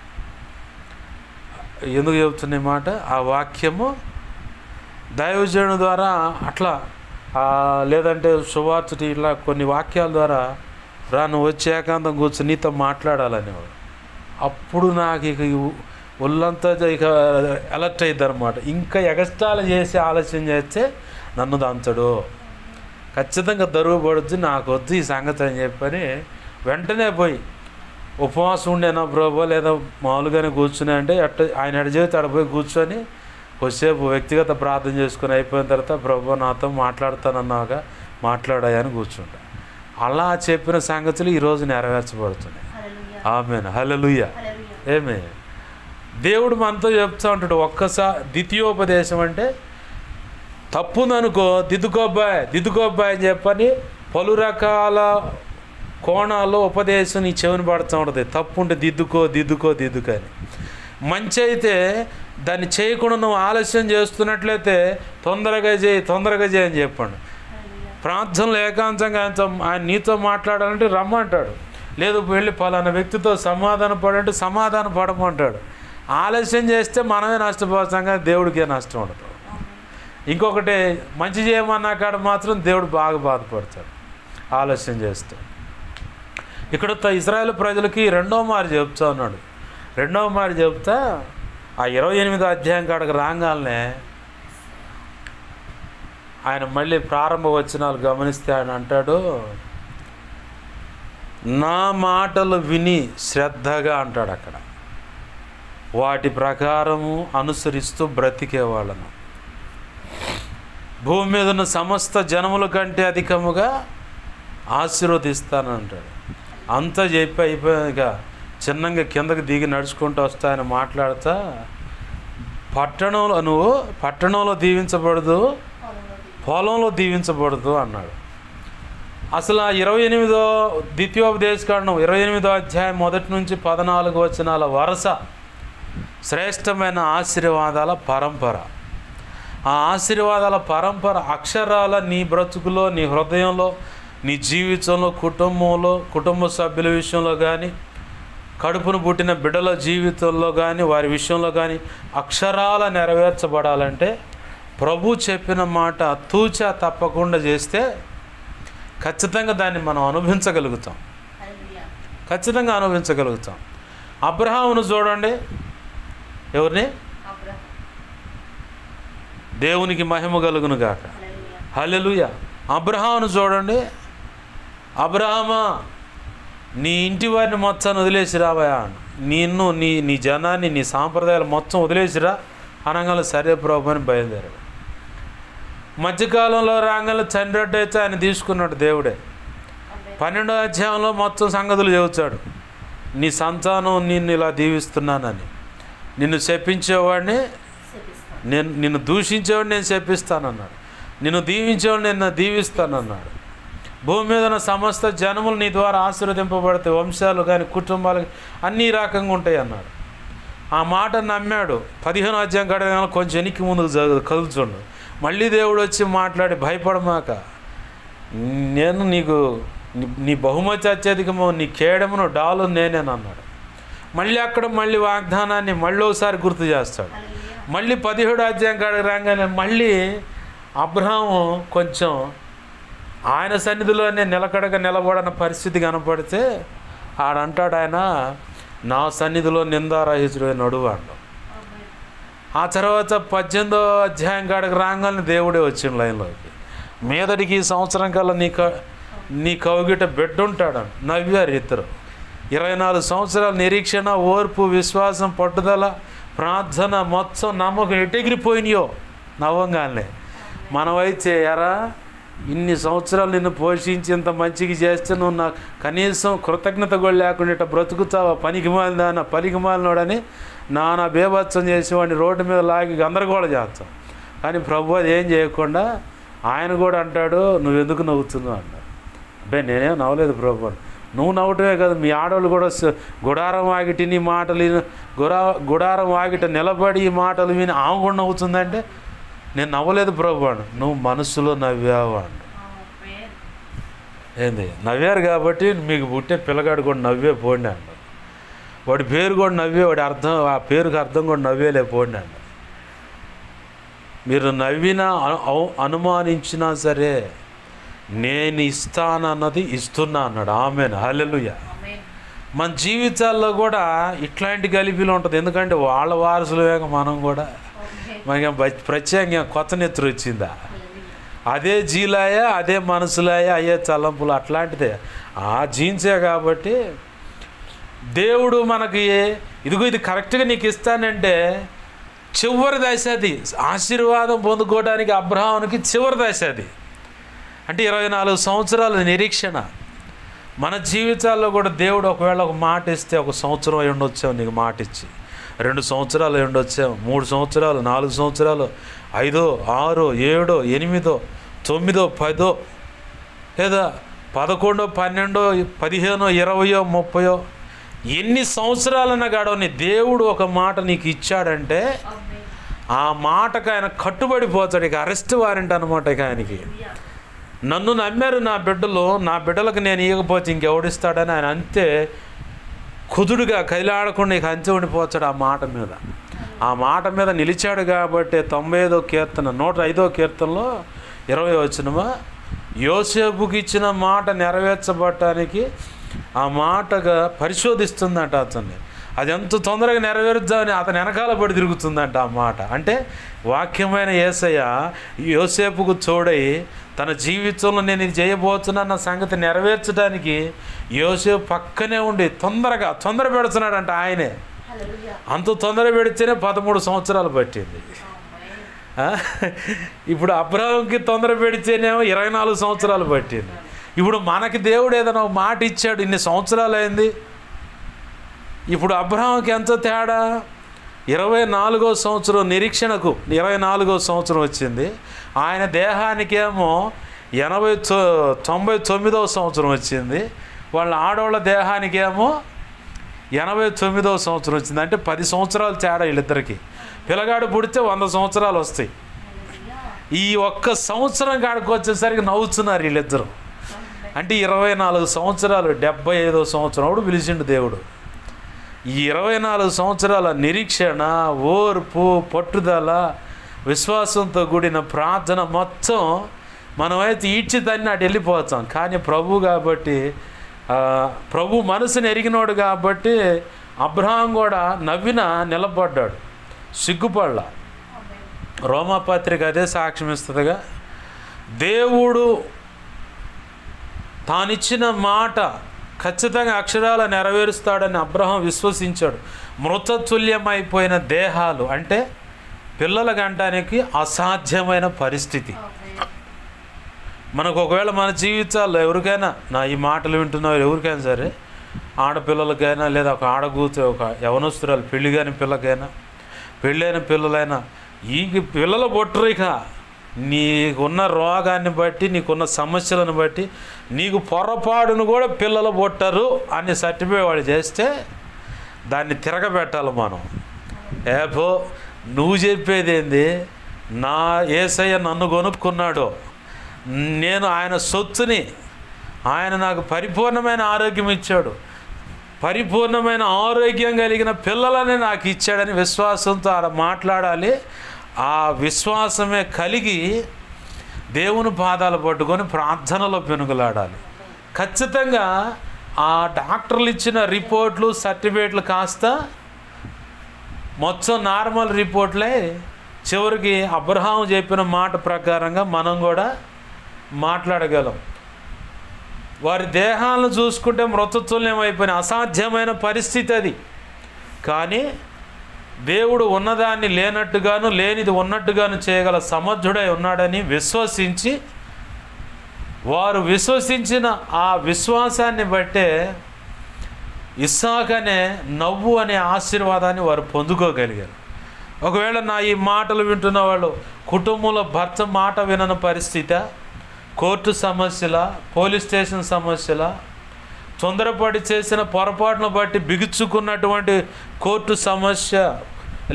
ఎందుకు చెబుతున్న మాట, ఆ వాక్యము దైవజనుడి ద్వారా అట్లా లేదంటే సువార్త ఇట్లా కొన్ని వాక్యాల ద్వారా నువ్వు వచ్చి ఏకాంతం కూర్చొని నీతో మాట్లాడాలనేవాడు. అప్పుడు నాకు ఇక ఒళ్ళంతా ఇక అలర్ట్ అయ్యిద్ది అనమాట. ఇంకా ఎగస్ట్రాలు చేసి ఆలస్యం చేస్తే నన్ను దంచడు, ఖచ్చితంగా దరువు పడుద్ది, నాకు వద్దు ఈ సంగతి అని చెప్పని వెంటనే పోయి ఉపవాసం ఉండేనా ప్రభు లేదా మామూలుగానే కూర్చుని అంటే ఆయన అడిచేది అడపోయి కూర్చొని కొద్దిసేపు వ్యక్తిగత ప్రార్థన చేసుకుని అయిపోయిన తర్వాత ప్రభు నాతో మాట్లాడతానన్నాగా మాట్లాడాయని కూర్చుంటా. అలా చెప్పిన సంగతులు ఈరోజు నెరవేర్చబడుతున్నాయి. ఆమేన్, హల్లెలూయా. ఏమే దేవుడు మనతో చెప్తూ ఉంటాడు. ఒక్కసారి ద్వితీయోపదేశం అంటే తప్పుందనుకో దిద్దుకోబ్బాయి అని చెప్పని పలు రకాల కోణాల్లో ఉపదేశం నీ చెవిని పడుతూ ఉంటుంది. తప్పు ఉంటే దిద్దుకో అని. మంచి అయితే దాన్ని చేయకుండా నువ్వు ఆలస్యం చేస్తున్నట్లయితే తొందరగా చేయి అని చెప్పండి. ప్రార్థనలు ఏకాంతంగా ఆయన నీతో మాట్లాడాలంటే రమ్మంటాడు, లేదు వెళ్ళి పలానా వ్యక్తితో సమాధాన పడంటే సమాధాన పడమంటాడు. ఆలస్యం చేస్తే మనమే నష్టపోతాం కానీ దేవుడికే నష్టం ఉండదు. ఇంకొకటి మంచి చేయమన్నా కాడ మాత్రం దేవుడు బాగా బాధపడతాడు ఆలస్యం చేస్తే. ఇక్కడ ఇశ్రాయేలు ప్రజలకి 2వ మారు చెప్తా ఉన్నాడు. 2వ మారు చెప్తా ఆ 28వ అధ్యాయం కాడకు రాగానే ఆయన మళ్ళీ ప్రారంభ వచనాలు గమనిస్తే ఆయన అంటాడు, నా మాటలు విని శ్రద్ధగా అంటాడు అక్కడ, వాటి ప్రకారము అనుసరిస్తూ బ్రతికేవాళ్ళను భూమి మీద ఉన్న సమస్త జనముల కంటే అధికముగా ఆశీర్వదిస్తానంటాడు. అంతా చెప్పి అయిపోయాక చిన్నగా కిందకి దిగి నడుచుకుంటూ వస్తాయని మాట్లాడుతా, పట్టణంలో దీవించబడదు, పొలంలో దీవించబడదు అన్నాడు. అసలు ఆ 28వ ద్వితీయోపదేశకాండం 28వ అధ్యాయం 1 నుంచి 14 వచనాల వరుస శ్రేష్టమైన ఆశీర్వాదాల పరంపర. ఆ ఆశీర్వాదాల పరంపర అక్షరాల నీ బ్రతుకులో, నీ హృదయంలో, నీ జీవితంలో, కుటుంబంలో, కుటుంబ సభ్యుల విషయంలో కానీ, కడుపును పుట్టిన బిడ్డల జీవితంలో కానీ, వారి విషయంలో కానీ అక్షరాల నెరవేర్చబడాలంటే ప్రభు చెప్పిన మాట తూచా తప్పకుండా చేస్తే ఖచ్చితంగా దాన్ని మనం అనుభవించగలుగుతాం. ఖచ్చితంగా అనుభవించగలుగుతాం. అబ్రహామును చూడండి, ఎవరిని? దేవునికి మహిమ కలుగును గాక. హల్లెలూయా. అబ్రహామును చూడండి, అబ్రహామా నీ ఇంటి వారిని మొత్తాన్ని వదిలేసి రావయా, నిన్ను నీ జనాన్ని, నీ సాంప్రదాయాలు మొత్తం వదిలేసిరా అనగానే సరే ప్రభు అని బయలుదేరాడు. మధ్యకాలంలో రాగానే చంద్రుడు అయితే ఆయన తీసుకున్నాడు దేవుడే. 12వ అధ్యాయంలో మొత్తం సంగతులు చెబుతాడు, నీ సంతానం నిన్ను ఇలా దీవిస్తున్నానని, నిన్ను శపించేవాడిని నిన్ను దూషించేవాడిని నేను శపిస్తానన్నాడు, నిన్ను దీవించేవాడిని నేను దీవిస్తానన్నాడు. భూమి మీద ఉన్న సమస్త జనములు నీ ద్వారా ఆశీర్వదింపబడతాయి, వంశాలు కానీ కుటుంబాలు అన్నీ రకంగా ఉంటాయి అన్నాడు. ఆ మాట నమ్మాడు. 15వ అధ్యాయం కడగానే కొంచెం వెనక్కి ముందుకు కదులుచుండు. మళ్ళీ దేవుడు వచ్చి మాట్లాడి, భయపడమాక, నేను నీకు నీ బహుమతి అత్యధికము, నీ కేడమును డాలు నేనేనన్నాడు. మళ్ళీ వాగ్దానాన్ని మళ్ళీ ఒకసారి గుర్తు చేస్తాడు. మళ్ళీ 17వ అధ్యాయం కాడికి రాగానే మళ్ళీ అబ్రహాము కొంచెం ఆయన సన్నిధిలోనే నిలకడగా నిలబడన పరిస్థితి కనపడితే ఆడంటాడు, ఆయన నా సన్నిధిలో నిందారహితుడు నడువు అన్నాడు. ఆ తర్వాత 18వ అధ్యాయం కాడికి రాగానే దేవుడే వచ్చిన లైన్లోకి, మీదటికి ఈ సంవత్సరం కల్లా నీ కౌగిట బిడ్డ ఉంటాడు. నవ్వారు ఇద్దరు. 24 సంవత్సరాల నిరీక్షణ, ఓర్పు, విశ్వాసం, పట్టుదల, ప్రార్థన, మొత్తం నమ్మకం ఎటెగిరిపోయినాయో నవ్వంగానే. మనమైతే ఎరా ఇన్ని సంవత్సరాలు నిన్ను పోషించి ఇంత మంచిగా చేస్తే నువ్వు నాకు కనీసం కృతజ్ఞత కూడా లేకుండా ఇట్లా బ్రతుకుతావా, పనికి మాలినోడని నానా బేభత్సం చేసేవాడిని రోడ్డు మీద లాగి గందరగోళం చేస్తాం. కానీ ప్రభు అది ఏం చేయకుండా ఆయన కూడా అంటాడు, నువ్వు ఎందుకు నవ్వుతున్నావు అన్నాడు. అబ్బే నేనేం నవ్వలేదు ప్రభు. నువ్వు నవ్వటమే కదా, మీ ఆడవాళ్ళు కూడా గుడారం ఆగిటి నీ మాటలు గుడారం ఆగిట నిలబడి ఈ మాటలు విని ఆమె కూడా నవ్వుతుందంటే నేను నవ్వలేదు ప్రభు అను. నువ్వు మనసులో నవ్వావు అన్నాడు. ఏంది నవ్వారు కాబట్టి మీకు పుట్టే పిల్లగాడు కూడా నవ్వే పోండి అన్నాడు. వాడి పేరు కూడా నవ్వే, ఆ పేరుకి అర్థం కూడా నవ్వేలే పోండి అన్నాడు. మీరు నవ్వినా అనుమానించినా సరే నేను ఇస్తానన్నది ఇస్తున్నా అన్నాడు. ఆమేన్, హల్లెలూయా. మన జీవితాల్లో కూడా ఇట్లాంటి గలిబిలు ఉంటుంది. ఎందుకంటే వాళ్ళ వారసులుగా మనం కూడా మనకి ప్రత్యేకంగా కొత్త నెత్తురు వచ్చిందా, అదే జీలాయ, అదే మనసులాయ, అయ్యే తలంపులు అట్లాంటిదే ఆ జీన్సే. కాబట్టి దేవుడు మనకి ఇదిగో ఇది కరెక్ట్గా నీకు ఇస్తానంటే చివరి దశ అది. ఆశీర్వాదం పొందుకోవడానికి అబ్రహామునికి చివరి దశ అది. అంటే 24 సంవత్సరాల నిరీక్షణ. మన జీవితాల్లో కూడా దేవుడు ఒకవేళ ఒక మాట ఇస్తే 1 సంవత్సరం అయి ఉండొచ్చావు నీకు మాట ఇచ్చి, 2 సంవత్సరాలు అయి ఉండొచ్చావు, 3 సంవత్సరాలు, 4 సంవత్సరాలు, 5, 6, 7, 8, 9, 10 లేదా 11, 12, 15, 20, 30 ఎన్ని సంవత్సరాలన్నా గడవని దేవుడు ఒక మాట నీకు ఇచ్చాడంటే ఆ మాటకు ఆయన కట్టుబడిపోతాడు. ఇక అరెస్ట్ వారెంట్ అనమాట. ఇక ఆయనకి నన్ను నమ్మారు నా బిడ్డలకు నేను ఇవ్వకపోతే ఇంకెవడిస్తాడని ఆయన అంతే కుదుడుగా కదిలాడకుండా ఇక అంచె ఉండిపోతాడు ఆ మాట మీద. ఆ మాట మీద నిలిచాడు కాబట్టి 95వ కీర్తన 105వ కీర్తనలో 20వ వచనమా, యోసేపుకి ఇచ్చిన మాట నెరవేర్చబడటానికి ఆ మాటగా పరిశోధిస్తుందంట అతన్ని. అది ఎంత తొందరగా నెరవేరుద్దామని అతని వెనకాల పడి తిరుగుతుందంట ఆ మాట. అంటే వాక్యమైన యేసయ్య యోసేపుకు తోడై తన జీవితంలో నేను ఇది చేయబోతున్నాన్న సంగతి నెరవేర్చడానికి యోసేపు పక్కనే ఉండి తొందర పెడుతున్నాడంట ఆయనే. అంత తొందర పెడితేనే 13 సంవత్సరాలు పట్టింది. ఇప్పుడు అబ్రహాంకి తొందర పెడితేనేమో 24 సంవత్సరాలు పట్టింది. ఇప్పుడు మనకి దేవుడు ఏదైనా ఒక మాట ఇచ్చాడు, ఇన్ని సంవత్సరాలు అయింది. ఇప్పుడు అబ్రహాంకి ఎంత తేడా, 24వ సంవత్సరం నిరీక్షణకు 24వ సంవత్సరం వచ్చింది. ఆయన దేహానికేమో 99వ సంవత్సరం వచ్చింది. వాళ్ళ ఆడవాళ్ళ దేహానికేమో 89వ సంవత్సరం వచ్చింది. అంటే 10 సంవత్సరాలు తేడా వీళ్ళిద్దరికి. పిల్లగాడు పుడితే 100 సంవత్సరాలు వస్తాయి. ఈ ఒక్క సంవత్సరం కాడికి వచ్చేసరికి నవ్వుతున్నారు వీళ్ళిద్దరు. అంటే 24 సంవత్సరాలు, 75వ సంవత్సరం అప్పుడు పిలిచిండు దేవుడు. ఈ 24 సంవత్సరాల నిరీక్షణ, ఓర్పు, పట్టుదల, విశ్వాసంతో కూడిన ప్రార్థన మొత్తం మనమైతే ఈడ్చిదాన్ని అటు వెళ్ళిపోతాం. కానీ ప్రభు కాబట్టి, ప్రభు మనసుని ఎరిగినోడు కాబట్టి అబ్రహాం కూడా నిలబడ్డాడు, సిగ్గుపడలా. రోమాపత్రిక అదే సాక్ష్యం ఇస్తుందిగా. దేవుడు తానిచ్చిన మాట ఖచ్చితంగా అక్షరాల నెరవేరుస్తాడని అబ్రహాం విశ్వసించాడు. మృతతుల్యమైపోయిన దేహాలు అంటే పిల్లల గంటానికి అసాధ్యమైన పరిస్థితి. మనకు ఒకవేళ మన జీవితాల్లో ఎవరికైనా, నా ఈ మాటలు వింటున్న ఎవరికైనా సరే, ఆడపిల్లలకైనా లేదా ఒక ఆడగూతురు, ఒక యవనస్తురాలు, పెళ్లి కాని పిల్లకైనా, పెళ్ళైన పిల్లలైనా, ఈ పిల్లలు పుట్టరు. ఇక నీకున్న రోగాన్ని బట్టి, నీకున్న సమస్యలను బట్టి నీకు పొరపాటును కూడా పిల్లలు పుట్టరు అని సర్టిఫికేట్ వాడు చేస్తే దాన్ని తిరగబెట్టాలి మనం. ఏపో నువ్వు చెప్పేది ఏంది, నా యేసయ్య నన్ను కొనుక్కున్నాడు, నేను ఆయన సొత్తుని, ఆయన నాకు పరిపూర్ణమైన ఆరోగ్యం ఇచ్చాడు, పరిపూర్ణమైన ఆరోగ్యం కలిగిన పిల్లలని నాకు ఇచ్చాడని విశ్వాసంతో ఆడ మాట్లాడాలి. ఆ విశ్వాసమే కలిగి దేవుని పాదాలు పట్టుకొని ప్రార్థనలో పెనుగులాడాలి. ఖచ్చితంగా ఆ డాక్టర్లు ఇచ్చిన రిపోర్ట్లు, సర్టిఫికేట్లు కాస్త మొత్తం నార్మల్ రిపోర్ట్లే. చివరికి అబ్రహాం చెప్పిన మాట ప్రకారంగా మనం కూడా మాట్లాడగలం. వారి దేహాలను చూసుకుంటే మృతతుల్యం అయిపోయిన అసాధ్యమైన పరిస్థితి అది. కానీ దేవుడు ఉన్నదాన్ని లేనట్టుగాను, లేనిది ఉన్నట్టుగాను చేయగల సమర్థుడై ఉన్నాడని విశ్వసించి, వారు విశ్వసించిన ఆ విశ్వాసాన్ని బట్టే ఇస్సాకు అనే నవ్వు అనే ఆశీర్వాదాన్ని వారు పొందుకోగలిగారు. ఒకవేళ నా ఈ మాటలు వింటున్న వాళ్ళు కుటుంబంలో భర్త మాట వినని పరిస్థితి, కోర్టు సమస్యల, పోలీస్ స్టేషన్ సమస్యల, తొందరపడి చేసిన పొరపాటును బట్టి బిగుచుకున్నటువంటి కోర్టు సమస్య,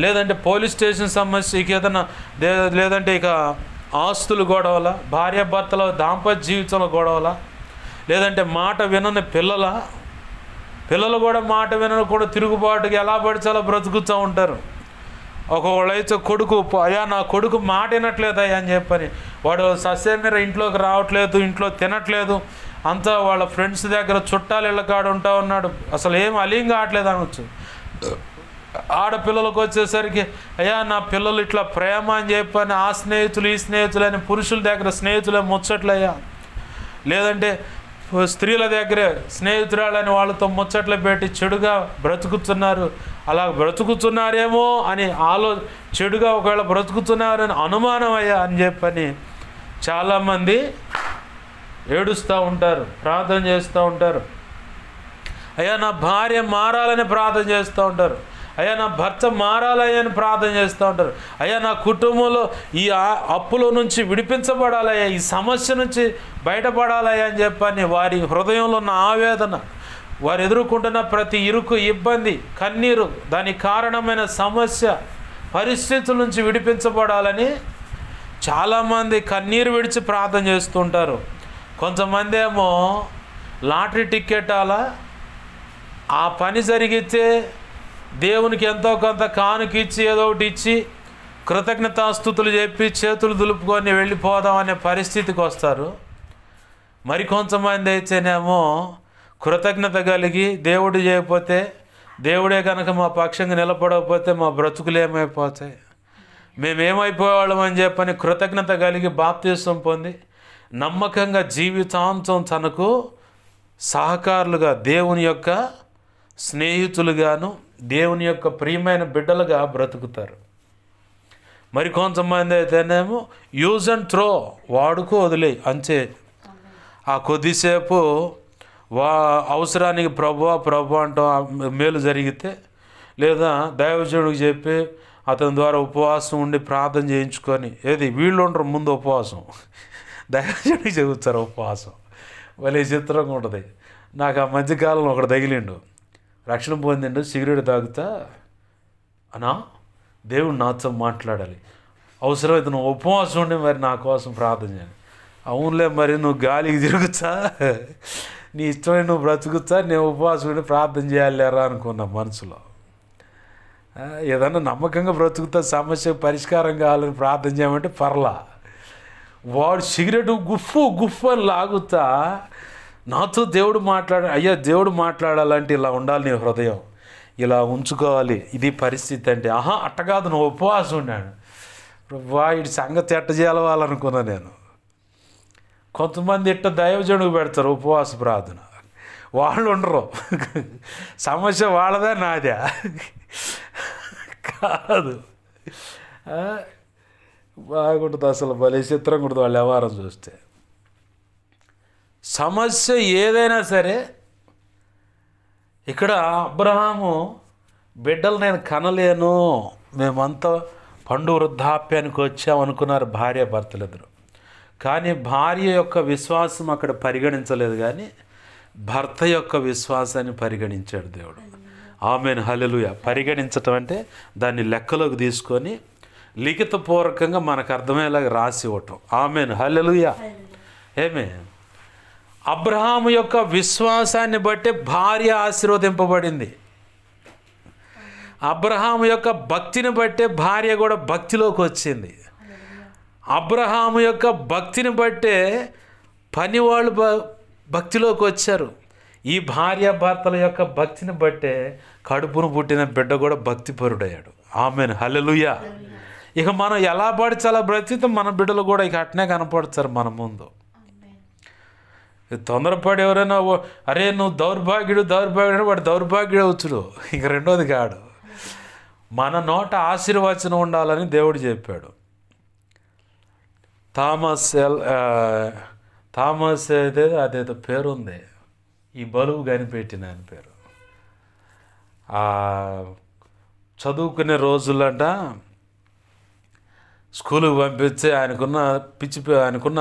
లేదంటే పోలీస్ స్టేషన్ సమస్య, ఇక ఏదైనా లేదంటే ఇక ఆస్తులు గొడవల, భార్యాభర్తల దాంపత్య జీవితంలో గొడవల, లేదంటే మాట వినని పిల్లలు కూడా మాట వినని కూడా తిరుగుబాటుగా ఎలా పడితే అలా బ్రతుకుతూ ఉంటారు. ఒకవేళైతే కొడుకు, అయ్యా నా కొడుకు మాట వినట్లేదయ్యా అని చెప్పని, వాడు సస్యమీర ఇంట్లోకి రావట్లేదు, ఇంట్లో తినట్లేదు, అంతా వాళ్ళ ఫ్రెండ్స్ దగ్గర చుట్టాలు ఇళ్ళ కాడ ఉంటా ఉన్నాడు, అసలు ఏం అలీం కావట్లేదు అనవచ్చు. ఆడపిల్లలకు వచ్చేసరికి, అయ్యా నా పిల్లలు ఇట్లా ప్రేమ అని చెప్పని ఆ స్నేహితులు ఈ స్నేహితులు అని పురుషుల దగ్గర స్నేహితులే ముచ్చట్లయ్యా, లేదంటే స్త్రీల దగ్గరే స్నేహితురాలని వాళ్ళతో ముచ్చట్లు పెట్టి చెడుగా బ్రతుకుతున్నారు. అలా బ్రతుకుతున్నారేమో అని చెడుగా ఒకవేళ బ్రతుకుతున్నారని అనుమానం అయ్యా అని చెప్పని చాలామంది ఏడుస్తూ ఉంటారు, ప్రార్థన చేస్తూ ఉంటారు. అయ్యా నా భార్య మారాలని ప్రార్థన చేస్తూ ఉంటారు, అయ్యా నా భర్త మారాలయ్యని ప్రార్థన చేస్తూ ఉంటారు, అయ్యా నా కుటుంబంలో ఈ అప్పుల నుంచి విడిపించబడాలయ్యా, ఈ సమస్య నుంచి బయటపడాలయ్యా అని చెప్పని వారి హృదయంలో ఉన్న ఆవేదన, వారు ఎదుర్కొంటున్న ప్రతి ఇరుకు, ఇబ్బంది, కన్నీరు, దానికి కారణమైన సమస్య, పరిస్థితుల నుంచి విడిపించబడాలని చాలామంది కన్నీరు విడిచి ప్రార్థన చేస్తుంటారు. కొంతమంది ఏమో లాటరీ టికెట్ అలా ఆ పని జరిగితే దేవునికి ఎంతో కొంత కానుక ఇచ్చి ఏదో ఒకటి ఇచ్చి కృతజ్ఞతాస్తుతులు చెప్పి చేతులు దులుపుకొని వెళ్ళిపోదాం అనే పరిస్థితికి వస్తారు. మరికొంతమంది అయితేనేమో కృతజ్ఞత కలిగి దేవుడు చేయకపోతే, దేవుడే కనుక మా పక్షంగా నిలబడకపోతే మా బ్రతుకులు ఏమైపోతాయి, మేమేమైపోయేవాళ్ళం అని చెప్పని కృతజ్ఞత కలిగి బాప్తిసం పొంది నమ్మకంగా జీవితాంతం తనకు సహకారులుగా, దేవుని యొక్క స్నేహితులుగాను, దేవుని యొక్క ప్రియమైన బిడ్డలుగా బ్రతుకుతారు. మరి కొంతమంది అయితేనేమో యూజ్ అండ్ త్రో, వాడుకో వదిలే అంతే. ఆ కొద్దిసేపు అవసరానికి ప్రభు అంటాం, మేలు జరిగితే, లేదా దైవజనుడికి చెప్పి అతని ద్వారా ఉపవాసం ఉండి ప్రార్థన చేయించుకొని, ఏది వీళ్ళు ఉండరు ముందు ఉపవాసం, దైవజనుడికి చెబుతారు ఉపవాసం. వాళ్ళే చిత్రంగా ఉంటుంది. నాకు ఆ మధ్యకాలంలో ఒకడు తగిలిండు, రక్షణ పొందిండు, సిగరెట్ తాగుతా, అనా దేవుడు నాతో మాట్లాడాలి, అవసరమైతే నువ్వు ఉపవాసం ఉండి మరి నా కోసం ప్రార్థన చేయాలి. అవునులే, మరి నువ్వు గాలికి తిరుగుతా, నీ ఇష్టమైన నువ్వు బ్రతుకుతా, నేను ఉపవాసం ఉండి ప్రార్థన చేయాలేరా అనుకున్నా మనసులో. ఏదన్నా నమ్మకంగా బ్రతుకుతా, సమస్య పరిష్కారం కావాలని ప్రార్థన చేయమంటే పర్లా. వాడు సిగరెట్ గుఫ్ఫు అని లాగుతా, నాతో దేవుడు అయ్యా దేవుడు మాట్లాడాలంటే ఇలా ఉండాలి, నీ హృదయం ఇలా ఉంచుకోవాలి, ఇది పరిస్థితి అంటే. అట్ట కాదు, నువ్వు ఉపవాసం ఉన్నాడు, వాడి సంగతి ఎట్ట చేయాలనుకున్నా నేను. కొంతమంది ఇట్ట దైవజనుడికి పెడతారు ఉపవాస ప్రార్థన, వాళ్ళు ఉండరు. సమస్య వాళ్ళదా నాదే కాదు. బాగుంటుంది అసలు, భలే చిత్రంగా ఉంటుంది వాళ్ళ వ్యవహారం చూస్తే. సమస్య ఏదైనా సరే, ఇక్కడ అబ్రహాము బిడ్డలు నేను కనలేను, మేమంతా పండు వృద్ధాప్యానికి వచ్చామనుకున్నారు భార్య భర్తలిద్దరు. కానీ భార్య యొక్క విశ్వాసం అక్కడ పరిగణించలేదు, కానీ భర్త యొక్క విశ్వాసాన్ని పరిగణించాడు దేవుడు. ఆమేన్, హల్లెలూయా. పరిగణించటం అంటే దాన్ని లెక్కలోకి తీసుకొని లిఖితపూర్వకంగా మనకు అర్థమయ్యేలాగా రాసి ఇవ్వటం. ఆమేన్, హల్లెలూయా. ఏమే అబ్రహాము యొక్క విశ్వాసాన్ని బట్టి భార్య ఆశీర్వదింపబడింది. అబ్రహాము యొక్క భక్తిని బట్టే భార్య కూడా భక్తిలోకి వచ్చింది. అబ్రహాము యొక్క భక్తిని బట్టే పనివాళ్ళు భక్తిలోకి వచ్చారు. ఈ భార్యాభర్తల యొక్క భక్తిని బట్టే కడుపును పుట్టిన బిడ్డ కూడా భక్తిపరుడయ్యాడు. ఆమేన్, హల్లెలూయా. ఇక మనం ఎలా పడితే అలా బ్రతికితే మన బిడ్డలు కూడా ఇక అట్నే కనపడతారు మన ముందు. తొందరపడి ఎవరైనా అరే నువ్వు దౌర్భాగ్యుడు వాడు దౌర్భాగ్యుడు అవుతుడు, ఇక రెండోది కాడు. మన నోట ఆశీర్వచనం ఉండాలని దేవుడు చెప్పాడు. థామస్ అదేదో పేరుంది, ఈ బలువు కనిపెట్టిన ఆయన పేరు. చదువుకునే రోజులంట స్కూలుకి పంపించి ఆయనకున్న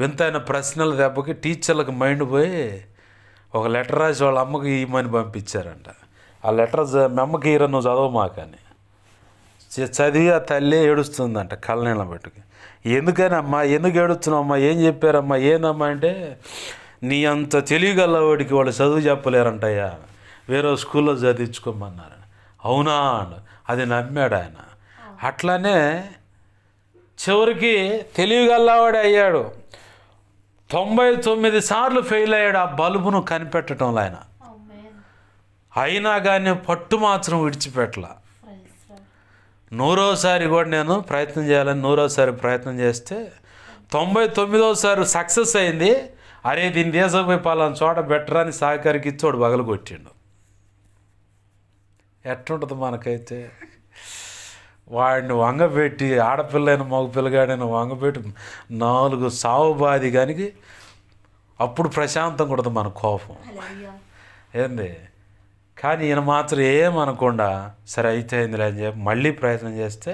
వింతైన ప్రశ్నల దెబ్బకి టీచర్లకు మైండ్ పోయి ఒక లెటర్ రాసి వాళ్ళ అమ్మకి ఇమ్మని పంపించారంట. ఆ లెటర్ మీ అమ్మకి ఈర నువ్వు చదవమాకని చదివి ఆ తల్లి ఏడుస్తుందంట కళ్ళనీళ్ళ పెట్టుకు. ఎందుకనమ్మా, ఎందుకు ఏడుస్తున్నావమ్మా, ఏం చెప్పారమ్మా, ఏందమ్మా అంటే, నీ అంత తెలియగలవాడికి వాళ్ళు చదువు చెప్పలేరంటయ్యా, వేరే స్కూల్లో చదివించుకోమన్నారు. అవునా, అది నమ్మాడు ఆయన. అట్లానే చివరికి తెలియగలవాడు అయ్యాడు. 99 సార్లు ఫెయిల్ అయ్యాడు ఆ బల్బును కనిపెట్టడంలో ఆయన. అయినా కానీ పట్టు మాత్రం విడిచిపెట్టలా. 100వసారి కూడా నేను ప్రయత్నం చేయాలని 100వసారి ప్రయత్నం చేస్తే 99వసారి సక్సెస్ అయింది. అరే దీన్ని దేశపోయి పలానా చోట బెటర్ అని సహకారికి ఇచ్చోడు పగలు కొట్టిండు. ఎట్లుంటుంది మనకైతే? వాడిని వంగపెట్టి, ఆడపిల్లైన మగపిల్లగాడైనా వంగపెట్టి 4 సావు బాది కానీ అప్పుడు ప్రశాంతంగా ఉంటుంది మన కోపం ఏంది. కానీ ఈయన మాత్రం ఏమనకుండా సరే అయితే అయిందిలే అని చెప్పి మళ్ళీ ప్రయత్నం చేస్తే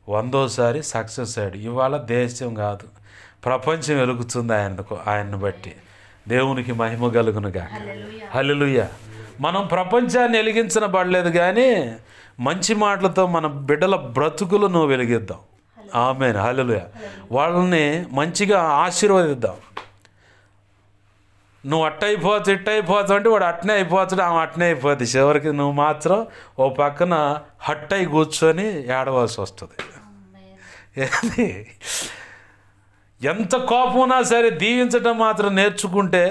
100వసారి సక్సెస్ అయ్యాడు. ఇవాళ దేశం కాదు ప్రపంచం వెలుగుతుంది ఆయన్ని బట్టి. దేవునికి మహిమ కలుగునుగా. హల్లెలూయా. మనం ప్రపంచాన్ని వెలిగించబడలేదు, కానీ మంచి మాటలతో మన బిడ్డల బ్రతుకులను వెలిగిద్దాం. ఆమేన్, హల్లెలూయా. వాళ్ళని మంచిగా ఆశీర్వదిద్దాం. నువ్వు అట్టయిపోతావు ఇట్టయిపోతావు అంటే వాడు అట్నే అయిపోతాడు, ఆమె అట్నే అయిపోతుంది. చివరికి నువ్వు మాత్రం ఓ పక్కన హట్టయి కూర్చొని ఏడవలసి వస్తుంది. ఏది ఎంత కోపం ఉన్నా సరే దీవించడం మాత్రం నేర్చుకుంటే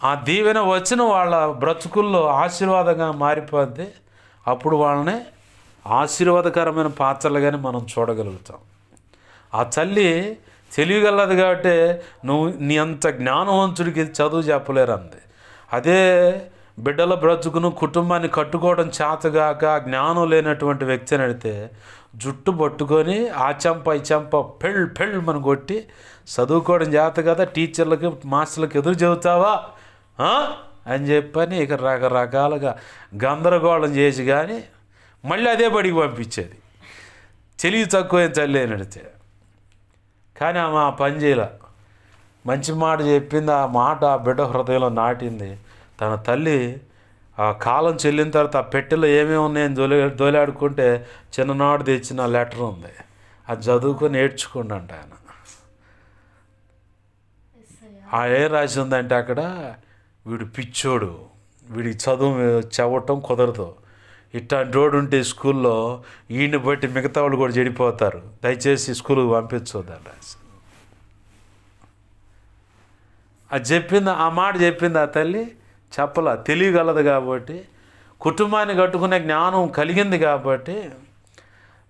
ఆ దీవెన వచ్చిన వాళ్ళ బ్రతుకుల్లో ఆశీర్వాదంగా మారిపోద్ది. అప్పుడు వాళ్ళని ఆశీర్వాదకరమైన పాత్రలుగానే మనం చూడగలుగుతాం. ఆ తల్లి తెలియగలదు కాబట్టి నీ అంత జ్ఞానవంతుడికి చదువు చెప్పలేరు అంది. అదే బిడ్డల బ్రతుకును కుటుంబాన్ని కట్టుకోవడం చేతగాక జ్ఞానం లేనటువంటి వ్యక్తిని అడిగితే జుట్టు పట్టుకొని ఆ చెంప ఈ చెంప పెళ్ళి మనం కొట్టి చదువుకోవడం చేత కదా, టీచర్లకి మాస్టర్లకి ఎదురు చెబుతావా అని చెప్పని ఇక రకరకాలుగా గందరగోళం చేసి కానీ మళ్ళీ అదే బడికి పంపించేది. తెలివి తక్కువ తల్లి అని అడిగితే. కానీ ఆమె ఆ పని చేయలే. మంచి మాట చెప్పింది. ఆ మాట ఆ బిడ్డ హృదయంలో నాటింది. తన తల్లి ఆ కాలం చెల్లిన తర్వాత ఆ పెట్టెలో ఏమేమి ఉన్నాయని దోలాడుకుంటే చిన్ననాడు తెచ్చిన లెటర్ ఉంది. అది చదువుకొని నేర్చుకోండి అంట ఆయన. ఏం రాసి ఉందంటే అక్కడ, వీడు పిచ్చోడు, వీడికి చదువు చదవటం కుదరదు, ఇట్లాంటి రోడ్డు ఉంటే స్కూల్లో ఈయన్ని బట్టి మిగతా వాళ్ళు కూడా చెడిపోతారు, దయచేసి స్కూల్కి పంపించొద్దని రాసి అది చెప్పింది. ఆ మాట చెప్పింది ఆ తల్లి. చెప్పలా, తెలియగలదు కాబట్టి, కుటుంబాన్ని కట్టుకునే జ్ఞానం కలిగింది కాబట్టి,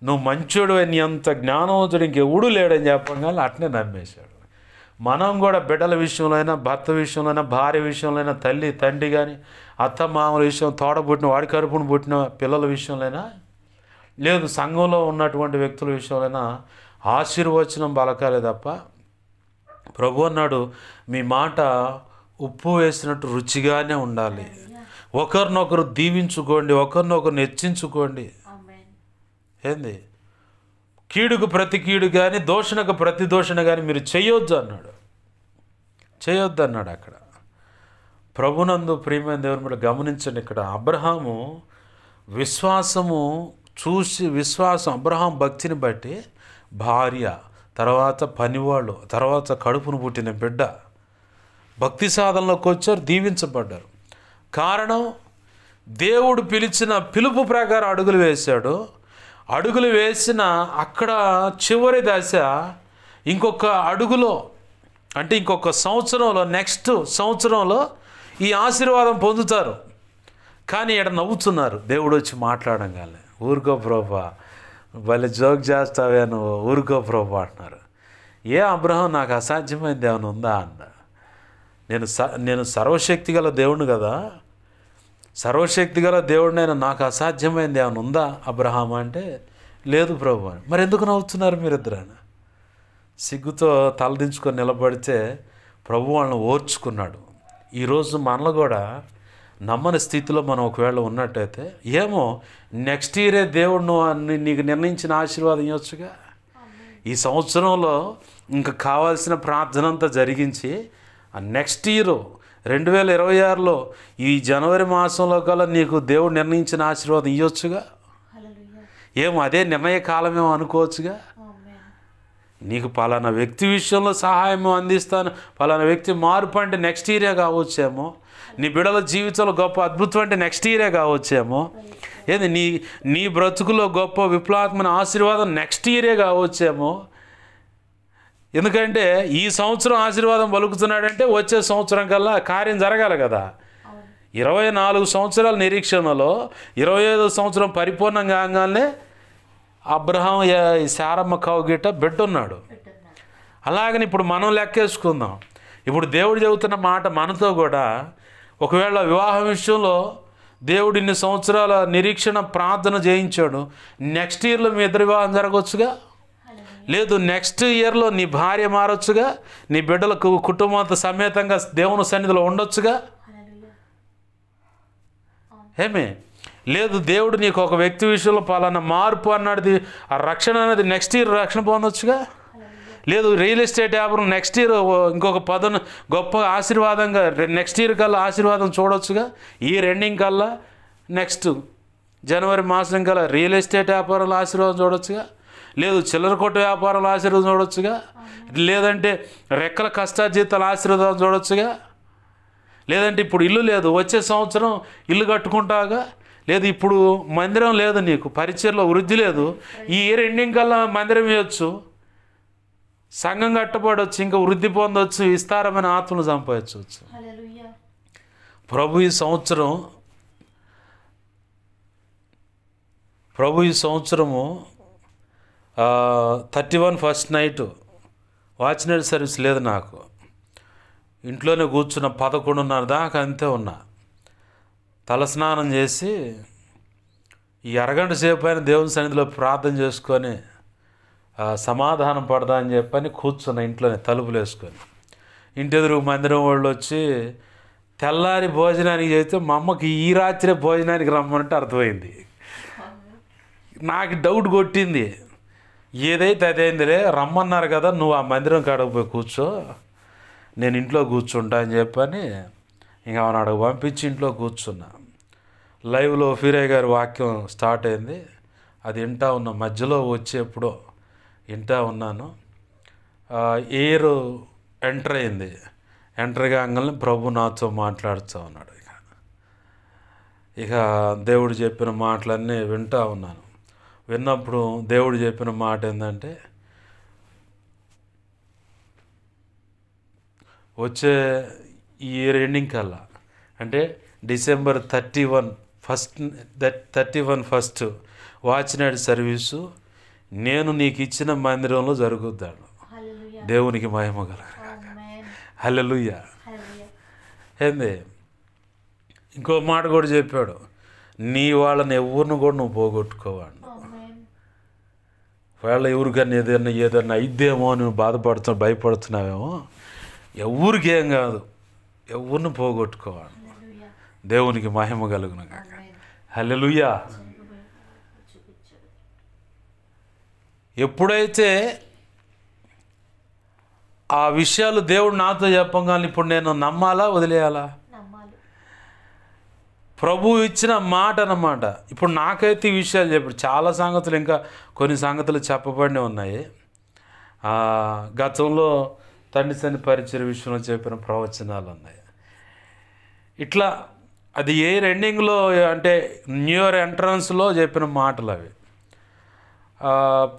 నువ్వు మంచోడు నీ అంత జ్ఞానవంతుడు ఇంకెవడూ లేడని చెప్పగానే అట్నే నమ్మేశాడు. మనం కూడా బిడ్డల విషయంలో అయినా, భర్త విషయంలో అయినా, భార్య విషయంలో అయినా, తల్లి తండ్రి కానీ, అత్త మామల విషయం, తోడబుట్టిన వాడి కడుపును పుట్టిన పిల్లల విషయంలో అయినా, లేదు సంఘంలో ఉన్నటువంటి వ్యక్తుల విషయంలో అయినా ఆశీర్వచనం బలకాలే తప్ప, ప్రభు అన్నాడు మీ మాట ఉప్పు వేసినట్టు రుచిగానే ఉండాలి. ఒకరినొకరు దీవించుకోండి, ఒకరినొకరు హెచ్చించుకోండి. ఏంది కీడుకు ప్రతి కీడు కానీ, దోషణకు ప్రతి దోషణ కానీ మీరు చేయొద్దు అన్నాడు. అక్కడ ప్రభునందు ప్రియమైన దేవుని మీద గమనించండి. ఇక్కడ అబ్రహాము విశ్వాసము అబ్రహాం భక్తిని బట్టి భార్య, తర్వాత పనివాళ్ళు, తర్వాత కడుపును పుట్టిన బిడ్డ భక్తి సాధనలోకి వచ్చారు, దీవించబడ్డారు. కారణం, దేవుడు పిలిచిన పిలుపు ప్రకారం అడుగులు వేశాడు. అడుగులు వేసిన అక్కడ చివరి దశ ఇంకొక అడుగులో, అంటే ఇంకొక సంవత్సరంలో, నెక్స్ట్ సంవత్సరంలో ఈ ఆశీర్వాదం పొందుతారు. కానీ ఇక్కడ నవ్వుతున్నారు. దేవుడు వచ్చి మాట్లాడంగానే, ఊరుకో ప్రభా, భలే జోక్ చేస్తావే నువ్వు, ఊరుకో ప్రభా అంటున్నారు. ఏ అబ్రహం నాకు అసాధ్యమైనది ఏమైనా ఉందా అన్న. నేను సర్వశక్తి గల దేవుడిని కదా, సర్వశక్తి గల దేవుడినైనా నాకు అసాధ్యమైనది ఏమైనా ఉందా అబ్రహాం అంటే, లేదు ప్రభు అని. మరి ఎందుకు నవ్వుతున్నారు మీరిద్దరు అని సిగ్గుతో తలదించుకొని నిలబడితే ప్రభు వాళ్ళని ఓర్చుకున్నాడు. ఈరోజు మనలో కూడా నమ్మని స్థితిలో మనం ఒకవేళ ఉన్నట్టయితే, ఏమో నెక్స్ట్ ఇయరే దేవుడు నీకు నిర్ణయించిన ఆశీర్వాదం ఇవ్వచ్చుగా. ఈ సంవత్సరంలో ఇంకా కావాల్సిన ప్రార్థన అంతా జరిగించి నెక్స్ట్ ఇయర్ 2026లో ఈ జనవరి మాసంలో కల్లా నీకు దేవుడు నిర్ణయించిన ఆశీర్వాదం ఇవ్వచ్చుగా. ఏమో అదే నిర్ణయ కాలమేమో అనుకోవచ్చుగా. నీకు పలానా వ్యక్తి విషయంలో సహాయం అందిస్తాను, పలానా వ్యక్తి మార్పు అంటే నెక్స్ట్ ఇయరే కావచ్చేమో, నీ బిడ్డల జీవితంలో గొప్ప అద్భుతం అంటే నెక్స్ట్ ఇయరే కావచ్చేమో, ఏది నీ బ్రతుకులో గొప్ప విప్లవాత్మక ఆశీర్వాదం నెక్స్ట్ ఇయరే కావచ్చేమో. ఎందుకంటే ఈ సంవత్సరం ఆశీర్వాదం పలుకుతున్నాడంటే వచ్చే సంవత్సరం కల్లా కార్యం జరగాలి కదా. 24 సంవత్సరాల నిరీక్షణలో 25వ సంవత్సరం పరిపూర్ణంగా కాగానే అబ్రహాం శారమ్మ కౌగిట బిడ్డ ఉన్నాడు. అలాగని ఇప్పుడు మనం లెక్కేసుకుందాం. ఇప్పుడు దేవుడు చెబుతున్న మాట మనతో కూడా, ఒకవేళ వివాహ విషయంలో దేవుడు ఇన్ని సంవత్సరాల నిరీక్షణ ప్రార్థన చేయించాడు, నెక్స్ట్ ఇయర్లో మీ ఇద్దరు వివాహం జరగవచ్చుగా. లేదు నెక్స్ట్ ఇయర్లో నీ భార్య మారొచ్చుగా, నీ బిడ్డలకు కుటుంబంతో సమేతంగా దేవుని సన్నిధిలో ఉండొచ్చుగా. ఏమే లేదు, దేవుడు నీకు ఒక వ్యక్తి విషయంలో పలానా మార్పు అన్నది, ఆ రక్షణ అనేది నెక్స్ట్ ఇయర్ రక్షణ పొందొచ్చుగా. లేదు రియల్ ఎస్టేట్ వ్యాపారం నెక్స్ట్ ఇయర్ ఇంకొక పదను గొప్ప ఆశీర్వాదంగా నెక్స్ట్ ఇయర్ కల్లా ఆశీర్వాదం చూడొచ్చుగా. ఈ ఎండింగ్ కల్లా నెక్స్ట్ జనవరి మాసం కల్లా రియల్ ఎస్టేట్ వ్యాపారంలో ఆశీర్వాదం చూడొచ్చుగా. లేదు చిల్లర కొట్టు వ్యాపారంలో ఆశీర్వాదం చూడొచ్చుగా. లేదంటే రెక్కల కష్టార్జితాల ఆశీర్వాదం చూడొచ్చుగా. లేదంటే ఇప్పుడు ఇల్లు లేదు, వచ్చే సంవత్సరం ఇల్లు కట్టుకుంటాగా. లేదు ఇప్పుడు మందిరం లేదు, నీకు పరిచయలో వృద్ధి లేదు, ఈ ఇయర్ ఎండింగ్ కల్లా మందిరం ఇవ్వచ్చు, సంఘం కట్టబడవచ్చు, ఇంకా వృద్ధి పొందవచ్చు, విస్తారమైన ఆత్మలు సంపాదించవచ్చు. ప్రభు ఈ సంవత్సరము 31 ఫస్ట్ నైట్ వాచ్నైట్ సర్వీస్ లేదు నాకు. ఇంట్లోనే కూర్చున్న 11:30 దాకా అంతే ఉన్నా. తలస్నానం చేసి ఈ అరగంట సేపు అయిన దేవుని సన్నిధిలో ప్రార్థన చేసుకొని సమాధానం పడదా అని చెప్పని కూర్చున్న ఇంట్లోనే తలుపులు వేసుకొని. ఇంటి ఎదురు మందిరం వాళ్ళు వచ్చి తెల్లారి భోజనానికి చేస్తే మా అమ్మకి ఈ రాత్రే భోజనానికి రమ్మంటే అర్థమైంది. నాకు డౌట్ కొట్టింది, ఏదైతే అదేందిలే, రమ్మన్నారు కదా, నువ్వు ఆ మందిరం కాడకు పోయి కూర్చో, నేను ఇంట్లో కూర్చుంటా అని చెప్పని ఇంకా ఆమెను అడుగు పంపించి ఇంట్లో కూర్చున్నా. లైవ్లో ఫీరయ్య గారి వాక్యం స్టార్ట్ అయింది. అది వింటా ఉన్నా, మధ్యలో వచ్చేప్పుడో వింటా ఉన్నాను. ఎయిర్ ఎంటర్ అయింది. ఎంటర్ కాగానే ప్రభు నాతో మాట్లాడుతూ ఉన్నాడు. ఇక దేవుడు చెప్పిన మాటలన్నీ వింటా ఉన్నాను. విన్నప్పుడు దేవుడు చెప్పిన మాట ఏంటంటే, వచ్చే ఈ ఇయర్ ఎండింగ్ కల్లా, అంటే December 31 ఫస్ట్ వాచ్నైట్ సర్వీసు నేను నీకు ఇచ్చిన మందిరంలో జరుగుద్దాడు. దేవునికి మహిమ కలుగును. హల్లెలూయా. ఏంది ఇంకో మాట కూడా చెప్పాడు, నీ వాళ్ళని ఎవరిని కూడా నువ్వు పోగొట్టుకోవాడు. వాళ్ళ ఎవరికన్నా ఏదన్నా అయిద్దేమో నువ్వు భయపడుతున్నావేమో, ఎవరికి ఏం కాదు, ఎవరిని పోగొట్టుకోవాలి. దేవునికి మహిమ కలుగును గాక. హల్లెలూయా. ఎప్పుడైతే ఆ విషయాలు దేవుడు నాతో చెప్పగానే ఇప్పుడు నేను నమ్మాలా వదిలేయాలా? ప్రభు ఇచ్చిన మాట అన్నమాట. ఇప్పుడు నాకైతే ఈ విషయాలు చెప్పాడు. చాలా సంగతులు, ఇంకా కొన్ని సంగతులు చెప్పబడి ఉన్నాయి. గతంలో తండ్రి సన్ని పరిచయ విషయంలో చెప్పిన ప్రవచనాలు ఉన్నాయి. ఇట్లా అది ఇయర్ ఎండింగ్లో, అంటే న్యూ ఇయర్ ఎంట్రన్స్లో చెప్పిన మాటలు అవి.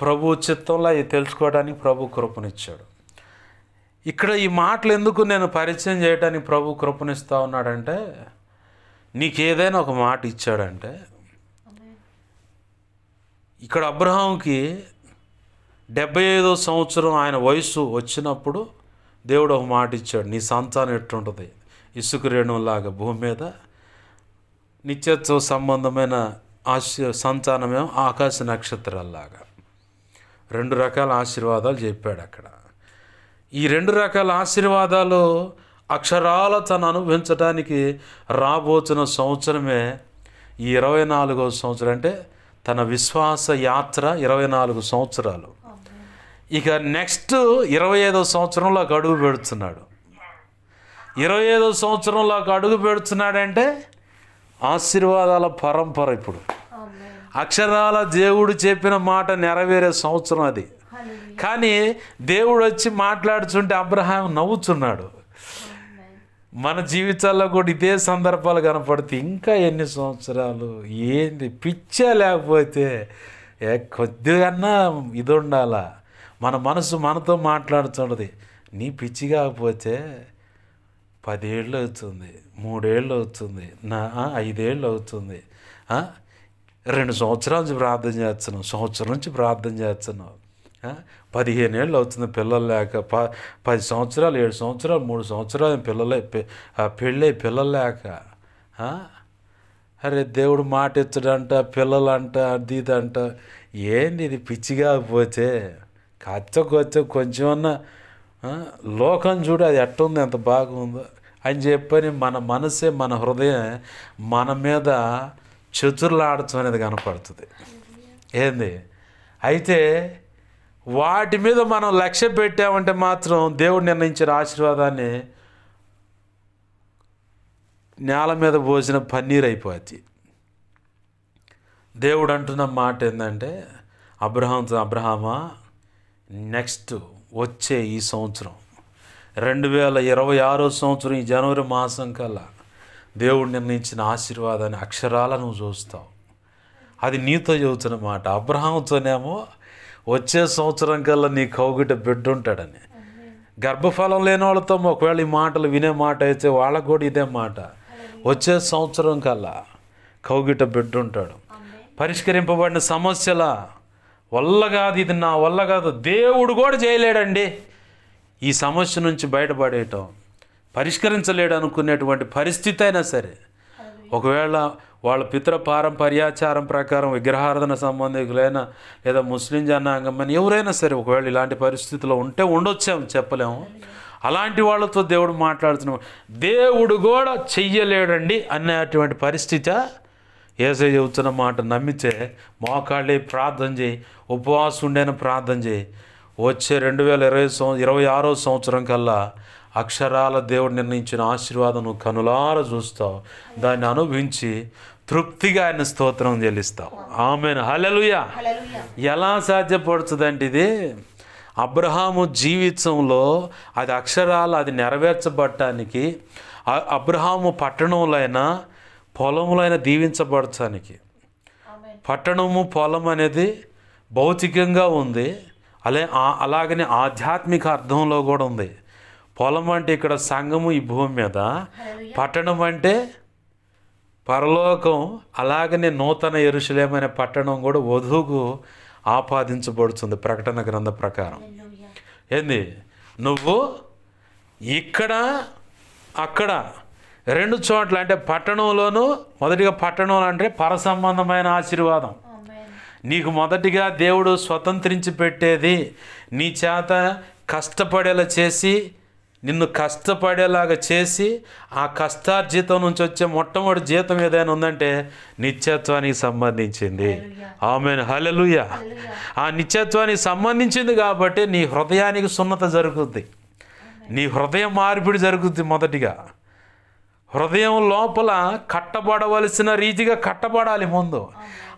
ప్రభు చిత్తంలో అవి తెలుసుకోవడానికి ప్రభు కృపనిచ్చాడు. ఇక్కడ ఈ మాటలు ఎందుకు నేను పరిచయం చేయడానికి ప్రభు కృపనిస్తూ ఉన్నాడంటే, నీకు ఏదైనా ఒక మాట ఇచ్చాడంటే, ఇక్కడ అబ్రహాంకి 75వ సంవత్సరం ఆయన వయసు వచ్చినప్పుడు దేవుడు ఒక మాట ఇచ్చాడు, నీ సంతానం ఎట్టుంటుంది, ఇసుక రేణువులాగా భూమి మీద, నిత్యత్వ సంబంధమైన సంతానమేమో ఆకాశ నక్షత్రాల్లాగా. 2 రకాల ఆశీర్వాదాలు చెప్పాడు అక్కడ. ఈ 2 రకాల ఆశీర్వాదాలు అక్షరాల తను అనుభవించడానికి రాబోతున్న సంవత్సరమే ఈ 24వ సంవత్సరం. అంటే తన విశ్వాస యాత్ర 24 సంవత్సరాలు. ఇక నెక్స్ట్ 25వ సంవత్సరంలోకి అడుగు పెడుతున్నాడు. 25వ సంవత్సరంలోకి అడుగు పెడుతున్నాడంటే ఆశీర్వాదాల పరంపర. ఇప్పుడు అక్షరాల దేవుడు చెప్పిన మాట నెరవేరే సంవత్సరం అది. కానీ దేవుడు వచ్చి మాట్లాడుతుంటే అబ్రహాం నవ్వుతున్నాడు. మన జీవితాల్లో కూడా ఇదే సందర్భాలు కనపడితే ఇంకా ఎన్ని సంవత్సరాలు, ఏంది పిచ్చా, లేకపోతే కొద్దిగా ఇది ఉండాలా. మన మనసు మనతో మాట్లాడుతున్నది, నీ పిచ్చి కాకపోతే 10 ఏళ్ళు అవుతుంది, 3 ఏళ్ళు అవుతుంది, 5 ఏళ్ళు అవుతుంది, 2 సంవత్సరాల నుంచి ప్రార్థన చేస్తున్నావు, సంవత్సరం నుంచి ప్రార్థన చేస్తున్నావు, 15 ఏళ్ళు అవుతుంది పిల్లలు లేక, 10 సంవత్సరాలు, 7 సంవత్సరాలు, 3 సంవత్సరాలు పెళ్ళి పిల్లలు లేక. అరే దేవుడు మాట ఎత్తడంట, పిల్లలంట, అది ఇదంట. ఏంది ఇది పిచ్చి కాకపోతే? కొంచెమన్నా లోకం చూడు, అది ఎట్టుంది, ఎంత బాగుందో అని చెప్పని మన మనసే, మన హృదయం మన మీద చతుర్లాడటం అనేది కనపడుతుంది. ఏంది అయితే వాటి మీద మనం లక్ష్య పెట్టామంటే మాత్రం దేవుడు నిర్ణయించిన ఆశీర్వాదాన్ని నేల మీద పోసిన పన్నీరు అయిపోద్ది. దేవుడు అంటున్న మాట ఏంటంటే, అబ్రహామా నెక్స్ట్ వచ్చే ఈ సంవత్సరం 2026వ సంవత్సరం ఈ జనవరి మాసం కల్లా దేవుడు నిర్ణయించిన ఆశీర్వాదాన్ని అక్షరాల నువ్వు చూస్తావు. అది నీతో చెబుతున్న మాట. అబ్రహాంతోనేమో వచ్చే సంవత్సరం కల్లా నీ కౌగిట బిడ్డ ఉంటాడని. గర్భఫలం లేని వాళ్ళతో ఒకవేళ ఈ మాటలు వినే మాట అయితే వాళ్ళకు కూడా ఇదే మాట. వచ్చే సంవత్సరం కల్లా కౌగిట బిడ్డ ఉంటాడు. పరిష్కరింపబడిన సమస్యల వల్ల కాదు, ఇది నా వల్ల కాదు, దేవుడు కూడా చేయలేడండి. ఈ సమస్య నుంచి బయటపడేయటం, పరిష్కరించలేడు అనుకునేటువంటి పరిస్థితి అయినా సరే, ఒకవేళ వాళ్ళ పితృ పారంపర్యాచారం ప్రకారం విగ్రహారాధన సంబంధికులైనా లేదా ముస్లిం జనాంగం అని ఎవరైనా సరే ఒకవేళ ఇలాంటి పరిస్థితిలో ఉంటే ఉండొచ్చాము, చెప్పలేము. అలాంటి వాళ్ళతో దేవుడు మాట్లాడుతున్నాం. దేవుడు కూడా చెయ్యలేడండి అనేటువంటి పరిస్థితి యేసయ్య చెబుతున్న మాట నమ్మితే మోకాళ్ళే ప్రార్థన చేయి, ఉపవాసం ఉండేన ప్రార్థన చేయి. వచ్చే 2026 సంవత్సరం కల్లా అక్షరాల దేవుడు నిర్ణయించిన ఆశీర్వాదం నువ్వు కనులార చూస్తావు, దాన్ని అనుభవించి తృప్తిగా ఆయన స్తోత్రం చెల్లిస్తావు. ఆమేన్, హల్లెలూయా. ఎలా సాధ్యపడుతుందంటే ఇది అబ్రహాము జీవితంలో అది అక్షరాలు అది నెరవేర్చబడటానికి, అబ్రహాము పట్టణంలో అయినా పొలంలో అయినా దీవించబడటానికి. పట్టణము పొలం అనేది భౌతికంగా ఉంది, అలాగనే ఆధ్యాత్మిక అర్థంలో కూడా ఉంది. పొలం అంటే ఇక్కడ సంఘము ఈ భూమి మీద, పట్టణం అంటే పరలోకం. అలాగనే నూతన యెరూషలేము అనే పట్టణం కూడా వధువుకు ఆపాదించబడుతుంది ప్రకటన గ్రంథ ప్రకారం. ఏంది, నువ్వు ఇక్కడ అక్కడ 2 చోట్ల అంటే పట్టణంలోనూ, మొదటిగా పట్టణంలో అంటే పరసంబంధమైన ఆశీర్వాదం. నీకు మొదటిగా దేవుడు స్వతంత్రించి పెట్టేది, నీ చేత కష్టపడేలా చేసి, నిన్ను కష్టపడేలాగా చేసి, ఆ కష్టార్జితం నుంచి వచ్చే మొట్టమొదటి జీతం ఏదైనా ఉందంటే నిత్యత్వానికి సంబంధించింది. ఆమేన్, హల్లెలూయా. ఆ నిత్యత్వానికి సంబంధించింది కాబట్టి నీ హృదయానికి సున్నత జరుగుద్ది, నీ హృదయం మార్పిడి జరుగుద్ది. మొదటిగా హృదయం లోపల కట్టబడవలసిన రీతిగా కట్టబడాలి ముందు.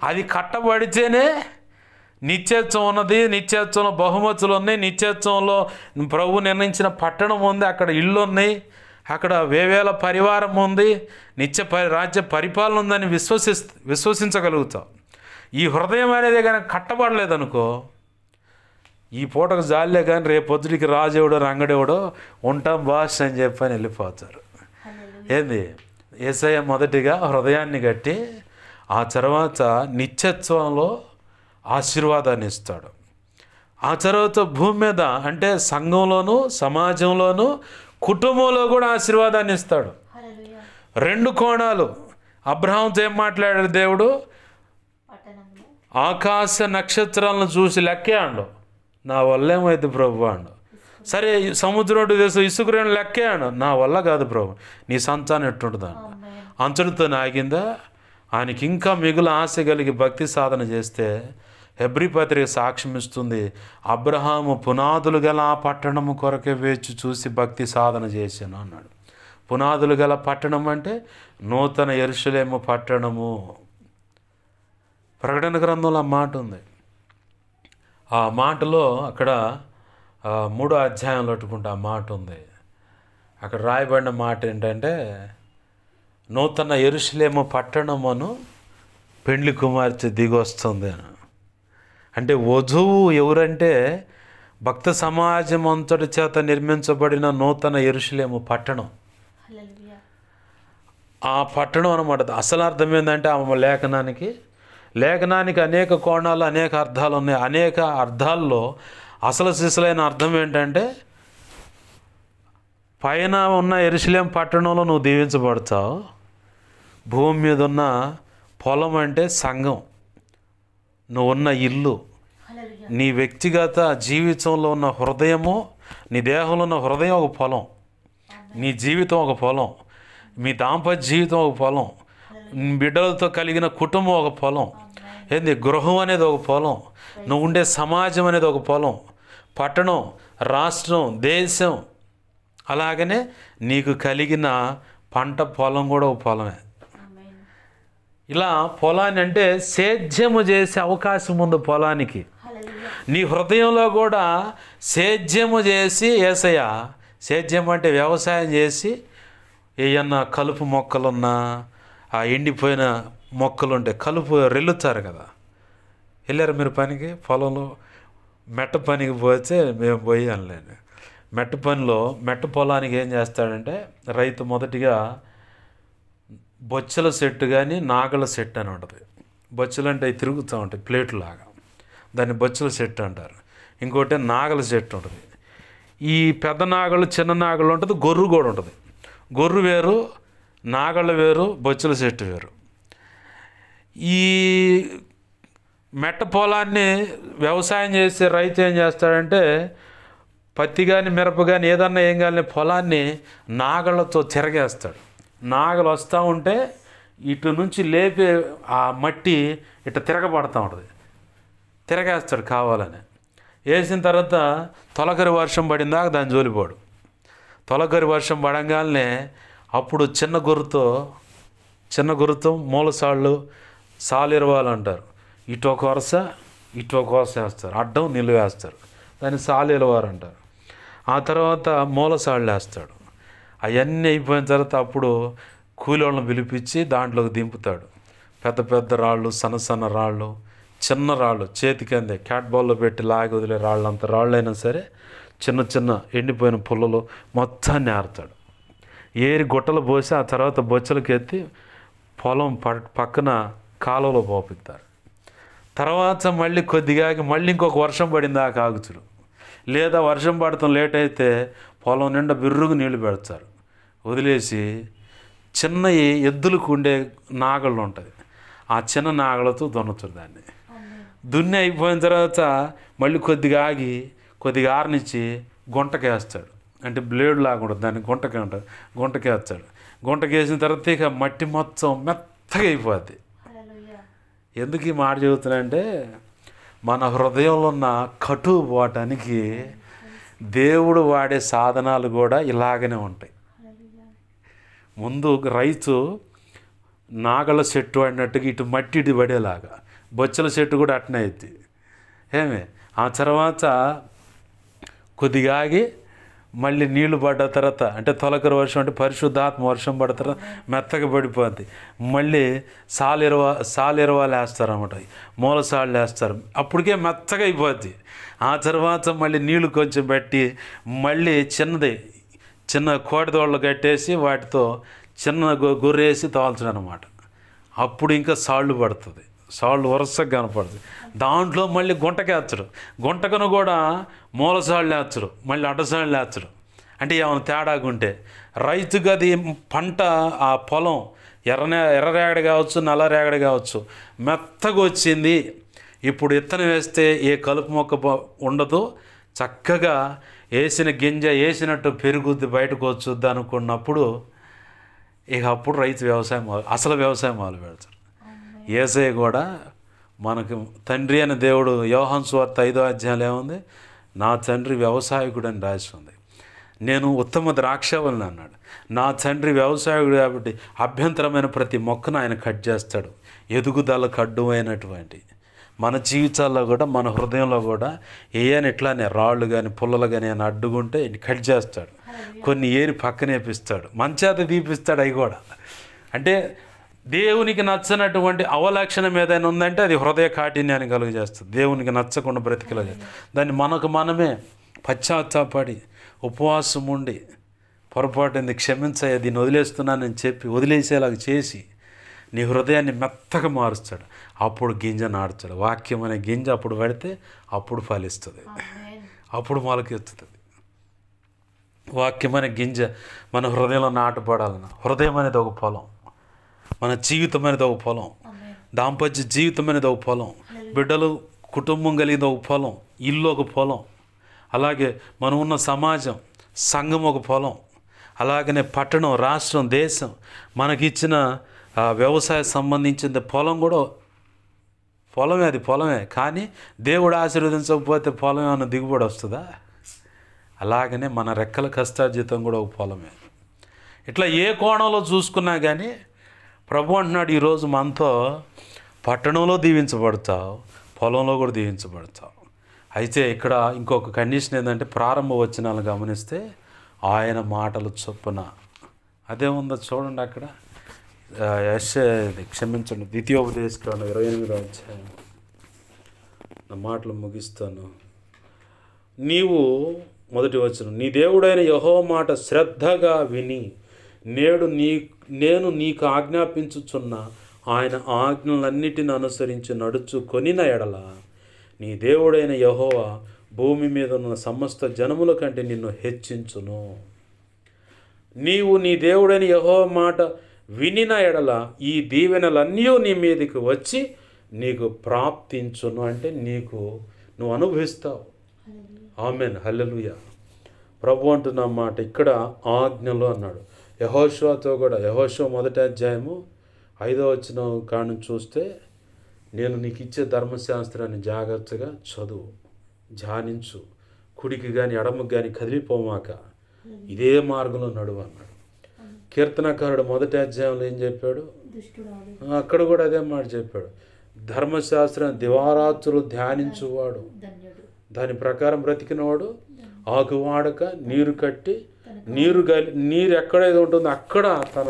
అది కట్టబడితేనే నిత్యత్వం ఉన్నది, నిత్యత్వంలో బహుమతులు ఉన్నాయి, నిత్యత్వంలో ప్రభు నిర్ణయించిన పట్టణం ఉంది, అక్కడ ఇళ్ళు ఉన్నాయి, అక్కడ వేవేల పరివారం ఉంది, రాజ్య పరిపాలన ఉందని విశ్వసించగలుగుతావు. ఈ హృదయం అనేది కానీ కట్టబడలేదనుకో, ఈ పూటకు జాలిలే కానీ రేపొద్దుడికి రాజేవుడో రంగడేవుడో ఉంటాం బాస్ అని చెప్పని వెళ్ళిపోతారు. ఏంది, యేసయ్య మొదటిగా హృదయాన్ని కట్టి ఆ తర్వాత నిత్యత్వంలో ఆశీర్వాదాన్ని ఇస్తాడు. ఆ తర్వాత భూమి మీద అంటే సంఘంలోనూ, సమాజంలోనూ, కుటుంబంలో కూడా ఆశీర్వాదాన్ని ఇస్తాడు. 2 కోణాలు. అబ్రహాంతో ఏం మాట్లాడాడు దేవుడు? ఆకాశ నక్షత్రాలను చూసి లెక్కే అండు, నా వల్ల ఏమైతే ప్రభు అండు. సరే, సముద్రం దేశం ఇసుకురేణు లెక్కే అండు, నా వల్ల కాదు ప్రభు, నీ సంతానం ఎట్టుంటుంది అంట. అంతటితో ఆగిందా? ఆయనకి ఇంకా మిగులు ఆశ కలిగి భక్తి సాధన చేస్తే హెబ్రీ పత్రిక సాక్ష్యం ఇస్తుంది, అబ్రహాము పునాదులు గల ఆ పట్టణము కొరకే వేచి చూసి భక్తి సాధన చేశాను అన్నాడు. పునాదులు గల పట్టణం అంటే నూతన యెరూషలేము పట్టణము. ప్రకటన గ్రంథంలో ఆ మాట ఉంది. ఆ మాటలో అక్కడ 3వ అధ్యాయంలో పెట్టుకుంటే ఆ మాట ఉంది. అక్కడ రాయబడిన మాట ఏంటంటే, నూతన యెరూషలేము పట్టణమును పెండ్లి కుమార్తె దిగొస్తుంది అని. అంటే వధువు ఎవరంటే భక్త సమాజం అంతటి చేత నిర్మించబడిన నూతన యెరూషలేము పట్టణం. ఆ పట్టణం అన్నమాట. అసలు అర్థం ఏంటంటే ఆమె లేఖనానికి అనేక కోణాలు, అనేక అర్థాలు ఉన్నాయి. అనేక అర్థాల్లో అసలు సిసలైన అర్థం ఏంటంటే, పైన ఉన్న యెరూషలేము పట్టణంలో నువ్వు దీవించబడతావు. భూమి మీద ఉన్న పొలం అంటే సంఘం, నువ్వు ఉన్న ఇల్లు, నీ వ్యక్తిగత జీవితంలో ఉన్న హృదయము, నీ దేహంలో ఉన్న హృదయం ఒక పొలం, నీ జీవితం ఒక పొలం, మీ దాంపత్య జీవితం ఒక పొలం, బిడ్డలతో కలిగిన కుటుంబం ఒక పొలం. ఏంది, గృహం అనేది ఒక పొలం, నువ్వు ఉండే సమాజం అనేది ఒక పొలం, పట్టణం, రాష్ట్రం, దేశం, అలాగనే నీకు కలిగిన పంట పొలం కూడా ఒక పొలమే. ఇలా పొలాన్ని అంటే సేద్యము చేసే అవకాశం ఉంది పొలానికి. నీ హృదయంలో కూడా సేద్యము చేసి, యేసయ్య సేద్యం అంటే వ్యవసాయం చేసి, ఏమన్నా కలుపు మొక్కలున్నా, ఆ ఎండిపోయిన మొక్కలు ఉంటే కలుపు రెల్లుతారు కదా. వెళ్ళారు మీరు పనికి? పొలంలో మెట్ట పనికి పోతే మేము పోయి అనలేను. మెట్ట పొలానికి ఏం చేస్తాడంటే రైతు మొదటిగా బొచ్చల సెట్టు కానీ నాగల సెట్ అని ఉంటుంది. బొచ్చలు అంటే అవి తిరుగుతూ ఉంటాయి ప్లేట్లు లాగా, దాన్ని బొచ్చల సెట్ అంటారు. ఇంకోటి నాగల సెట్ ఉంటుంది. ఈ పెద్ద నాగళ్ళు చిన్న నాగళ్ళు ఉంటుంది, గొర్రు కూడా ఉంటుంది. గొర్రు వేరు, నాగళ్ళు వేరు, బొచ్చుల చెట్టు వేరు. ఈ మెట్ట పొలాన్ని వ్యవసాయం చేసే రైతు ఏం చేస్తాడంటే పత్తి కానీ మిరప కానీ ఏదన్నా ఏం కానీ పొలాన్ని నాగళ్ళతో తిరగేస్తాడు. నాగలు వస్తూ ఉంటే ఇటు నుంచి లేపే ఆ మట్టి ఇటు తిరగబడుతూ ఉంటుంది, తిరగేస్తాడు కావాలని. వేసిన తర్వాత తొలకరి వర్షం పడిందాక దాని జోలిపోడు. తొలకరి వర్షం పడంగానే అప్పుడు చిన్న గుర్రుతో మూలసాళ్ళు సాలిరవాలు అంటారు. ఇటు ఒక వరుస వేస్తారు, అడ్డం నిలువేస్తారు, దాన్ని సాలిరవారు అంటారు. ఆ తర్వాత మూలసాళ్ళు వేస్తాడు. అవన్నీ అయిపోయిన తర్వాత అప్పుడు కూలోళ్ళని పిలిపించి దాంట్లోకి దింపుతాడు. పెద్ద పెద్ద రాళ్ళు, సన్న రాళ్ళు, చిన్న రాళ్ళు, చేతికి అందే క్యాట్ బాల్లో పెట్టి లాగి వదిలే రాళ్ళు, అంత రాళ్ళు అయినా సరే చిన్న చిన్న ఎండిపోయిన పుల్లలు మొత్తాన్ని ఏరుతాడు. ఏరి గుట్టలు పోసి ఆ తర్వాత బొచ్చలకి ఎత్తి పొలం పక్కన కాలువలో పోపిస్తారు. తర్వాత మళ్ళీ కొద్దిగా మళ్ళీ ఇంకొక వర్షం పడింది ఆ కాగుచుడు, లేదా వర్షం పడటం లేట్ అయితే పొలం నిండా బిర్రుగు నీళ్లు పెడతారు. వదిలేసి చిన్న ఎద్దులకు ఉండే నాగళ్ళు ఉంటుంది, ఆ చిన్న నాగలతో దున్నుతారు. దాన్ని దున్ని అయిపోయిన తర్వాత మళ్ళీ కొద్దిగా ఆగి కొద్దిగా ఆరనిచ్చి గుంటకేస్తాడు. అంటే బ్లేడ్ లాగా ఉంటుంది, దాన్ని గుంటకే ఉంటుంది, గుంటకేస్తాడు. గుంటకేసిన తర్వాత ఇక మట్టి మొత్తం మెత్తగా అయిపోద్ది. ఎందుకు ఈ మాట చెబుతున్నానంటే మన హృదయంలో ఉన్న కటువు పోవటానికి దేవుడు వాడే సాధనాలు కూడా ఇలాగనే ఉంటాయి. ముందు రైతు నాగళ్ళ చెట్టు అన్నట్టుగా ఇటు మట్టి ఇటు పడేలాగా బొచ్చల చెట్టు కూడా అట్నే అవుతుంది. ఆ తర్వాత కొద్దిగా ఆగి మళ్ళీ నీళ్లు పడ్డ తర్వాత, అంటే తొలకరి వర్షం అంటే పరిశుద్ధాత్మ వర్షం పడ్డ తర్వాత మెత్తగా పడిపోద్ది. మళ్ళీ సాలిరవాలు వేస్తారు అన్నమాట, మూలసాళ్ళు వేస్తారు, అప్పటికే మెత్తగా అయిపోద్ది. ఆ తర్వాత మళ్ళీ నీళ్లు కొంచెం పెట్టి మళ్ళీ చిన్న కోడిదోళ్ళు కట్టేసి వాటితో చిన్న గొర్రేసి తోల్చడం అనమాట. అప్పుడు ఇంకా సాళ్ళు పడుతుంది, సాళ్ళు వరుసగా కనపడుతుంది. దాంట్లో మళ్ళీ గుంటకేచ్చడు, గుంటకను కూడా మూలసాళ్ళు వేచ్చడు, మళ్ళీ అడ్డసాళ్ళు వేచ్చడు. అంటే ఏమైనా తేడాగుంటే రైతుకు అది పంట, ఆ పొలం ఎర్రరేగడి కావచ్చు, నల్లరేగడి కావచ్చు, మెత్తగా వచ్చింది. ఇప్పుడు విత్తనం వేస్తే ఏ కలుపు మొక్క ఉండదు, చక్కగా వేసిన గింజ వేసినట్టు పెరుగుద్ది, బయటకు వచ్చుద్ది అనుకున్నప్పుడు ఇక అప్పుడు రైతు అసలు వ్యవసాయం మొదలు పెడతారు. యేసయ్య కూడా మనకు తండ్రి అనే దేవుడు, యోహాను సువార్త 5వ అధ్యాయంలో ఏముంది, నా తండ్రి వ్యవసాయకుడు అని రాసి ఉంది. నేను ఉత్తమ ద్రాక్షవల్ని అన్నాడు. నా తండ్రి వ్యవసాయకుడు కాబట్టి అభ్యంతరమైన ప్రతి మొక్కను ఆయన కట్ చేస్తాడు. ఎదుగుదలకు అడ్డుమైనటువంటి మన జీవితాల్లో కూడా, మన హృదయంలో కూడా ఏయని ఇట్లానే రాళ్ళు కానీ పుల్లలు కానీ అని అడ్డుకుంటే కట్ చేస్తాడు. కొన్ని ఏరి పక్కనేపిస్తాడు, మంచాత తీపిస్తాడు. అవి కూడా అంటే దేవునికి నచ్చనటువంటి అవలక్షణం ఏదైనా ఉందంటే అది హృదయ కాఠిన్యాన్ని కలుగజేస్తుంది, దేవునికి నచ్చకుండా బ్రతికలా చేస్తుంది. దాన్ని మనమే పశ్చాత్తాపడి ఉపవాసం ఉండి పొరపాటుని క్షమించయ్య, దీన్ని వదిలేస్తున్నానని చెప్పి వదిలేసేలాగా చేసి నీ హృదయాన్ని మెత్తగా మారుస్తాడు. అప్పుడు గింజ నాడుతాడు. వాక్యం అనే గింజ అప్పుడు పడితే అప్పుడు ఫలిస్తుంది, అప్పుడు మొలకెత్తుతుంది. వాక్యం అనే గింజ మన హృదయంలో నాటపడాలన్న, హృదయం అనేది ఒక పొలం, మన జీవితం అనేది ఒక పొలం, దాంపత్య జీవితం అనేది ఒక పొలం, బిడ్డలు కుటుంబం కలిగిన ఒక పొలం, ఇల్లు ఒక పొలం, అలాగే మనం ఉన్న సమాజం సంఘం ఒక పొలం, అలాగనే పట్టణం, రాష్ట్రం, దేశం మనకిచ్చిన వ్యవసాయ సంబంధించిన పొలం కూడా పొలమే. అది పొలమే, కానీ దేవుడు ఆశీర్వదించకపోతే పొలం ఏమైనా దిగుబడి వస్తుందా? అలాగనే మన రెక్కల కష్టార్జితం కూడా ఒక పొలమే. ఇట్లా ఏ కోణంలో చూసుకున్నా కానీ ప్రభు అంటున్నాడు, ఈరోజు మనతో పట్టణంలో దీవించబడతావు, పొలంలో కూడా దీవించబడతావు. అయితే ఇక్కడ ఇంకొక కండిషన్ ఏంటంటే, ప్రారంభ వచనాలను గమనిస్తే ఆయన మాటలు చొప్పున అదేముందో చూడండి. అక్కడ క్షమించండి, ద్వితీయోపదేశకాండం 28వ అధ్యాయం, నా మాటలు ముగిస్తాను. నీవు మొదటి వచనం, నీ దేవుడైన యెహోవా మాట శ్రద్ధగా విని నేను నీకు ఆజ్ఞాపించుచున్న ఆయన ఆజ్ఞలన్నిటిని అనుసరించి నడుచుకొనిన ఎడల నీ దేవుడైన యెహోవా భూమి మీద ఉన్న సమస్త జనముల కంటే నిన్ను హెచ్చించును. నీవు నీ దేవుడని యెహోవా మాట వినిన ఎడల ఈ దీవెనలన్నీ నీ మీదకి వచ్చి నీకు ప్రాప్తించును. అంటే నువ్వు అనుభవిస్తావు. ఆమేన్, హల్లెలూయా. ప్రభు అంటున్న మాట ఇక్కడ ఆజ్ఞలు అన్నాడు. యెహోషువతో కూడా, యెహోషువ 1వ అధ్యాయము 5వ వచనం కాను చూస్తే, నేను నీకు ఇచ్చే ధర్మశాస్త్రాన్ని జాగ్రత్తగా చదువు, ధ్యానించు, కుడికి కానీ ఎడమకు కానీ కదిలిపోమాక ఇదే మార్గంలో నడువు అన్నాడు. కీర్తనకారుడు 1వ అధ్యాయంలో ఏం చెప్పాడు? అక్కడ కూడా అదే మాట చెప్పాడు. ధర్మశాస్త్రాన్ని దివారాత్రులు ధ్యానించువాడు, దాని ప్రకారం బ్రతికినవాడు ఆకు వాడక నీరు కట్టి నీరు ఎక్కడైతే ఉంటుందో అక్కడ తన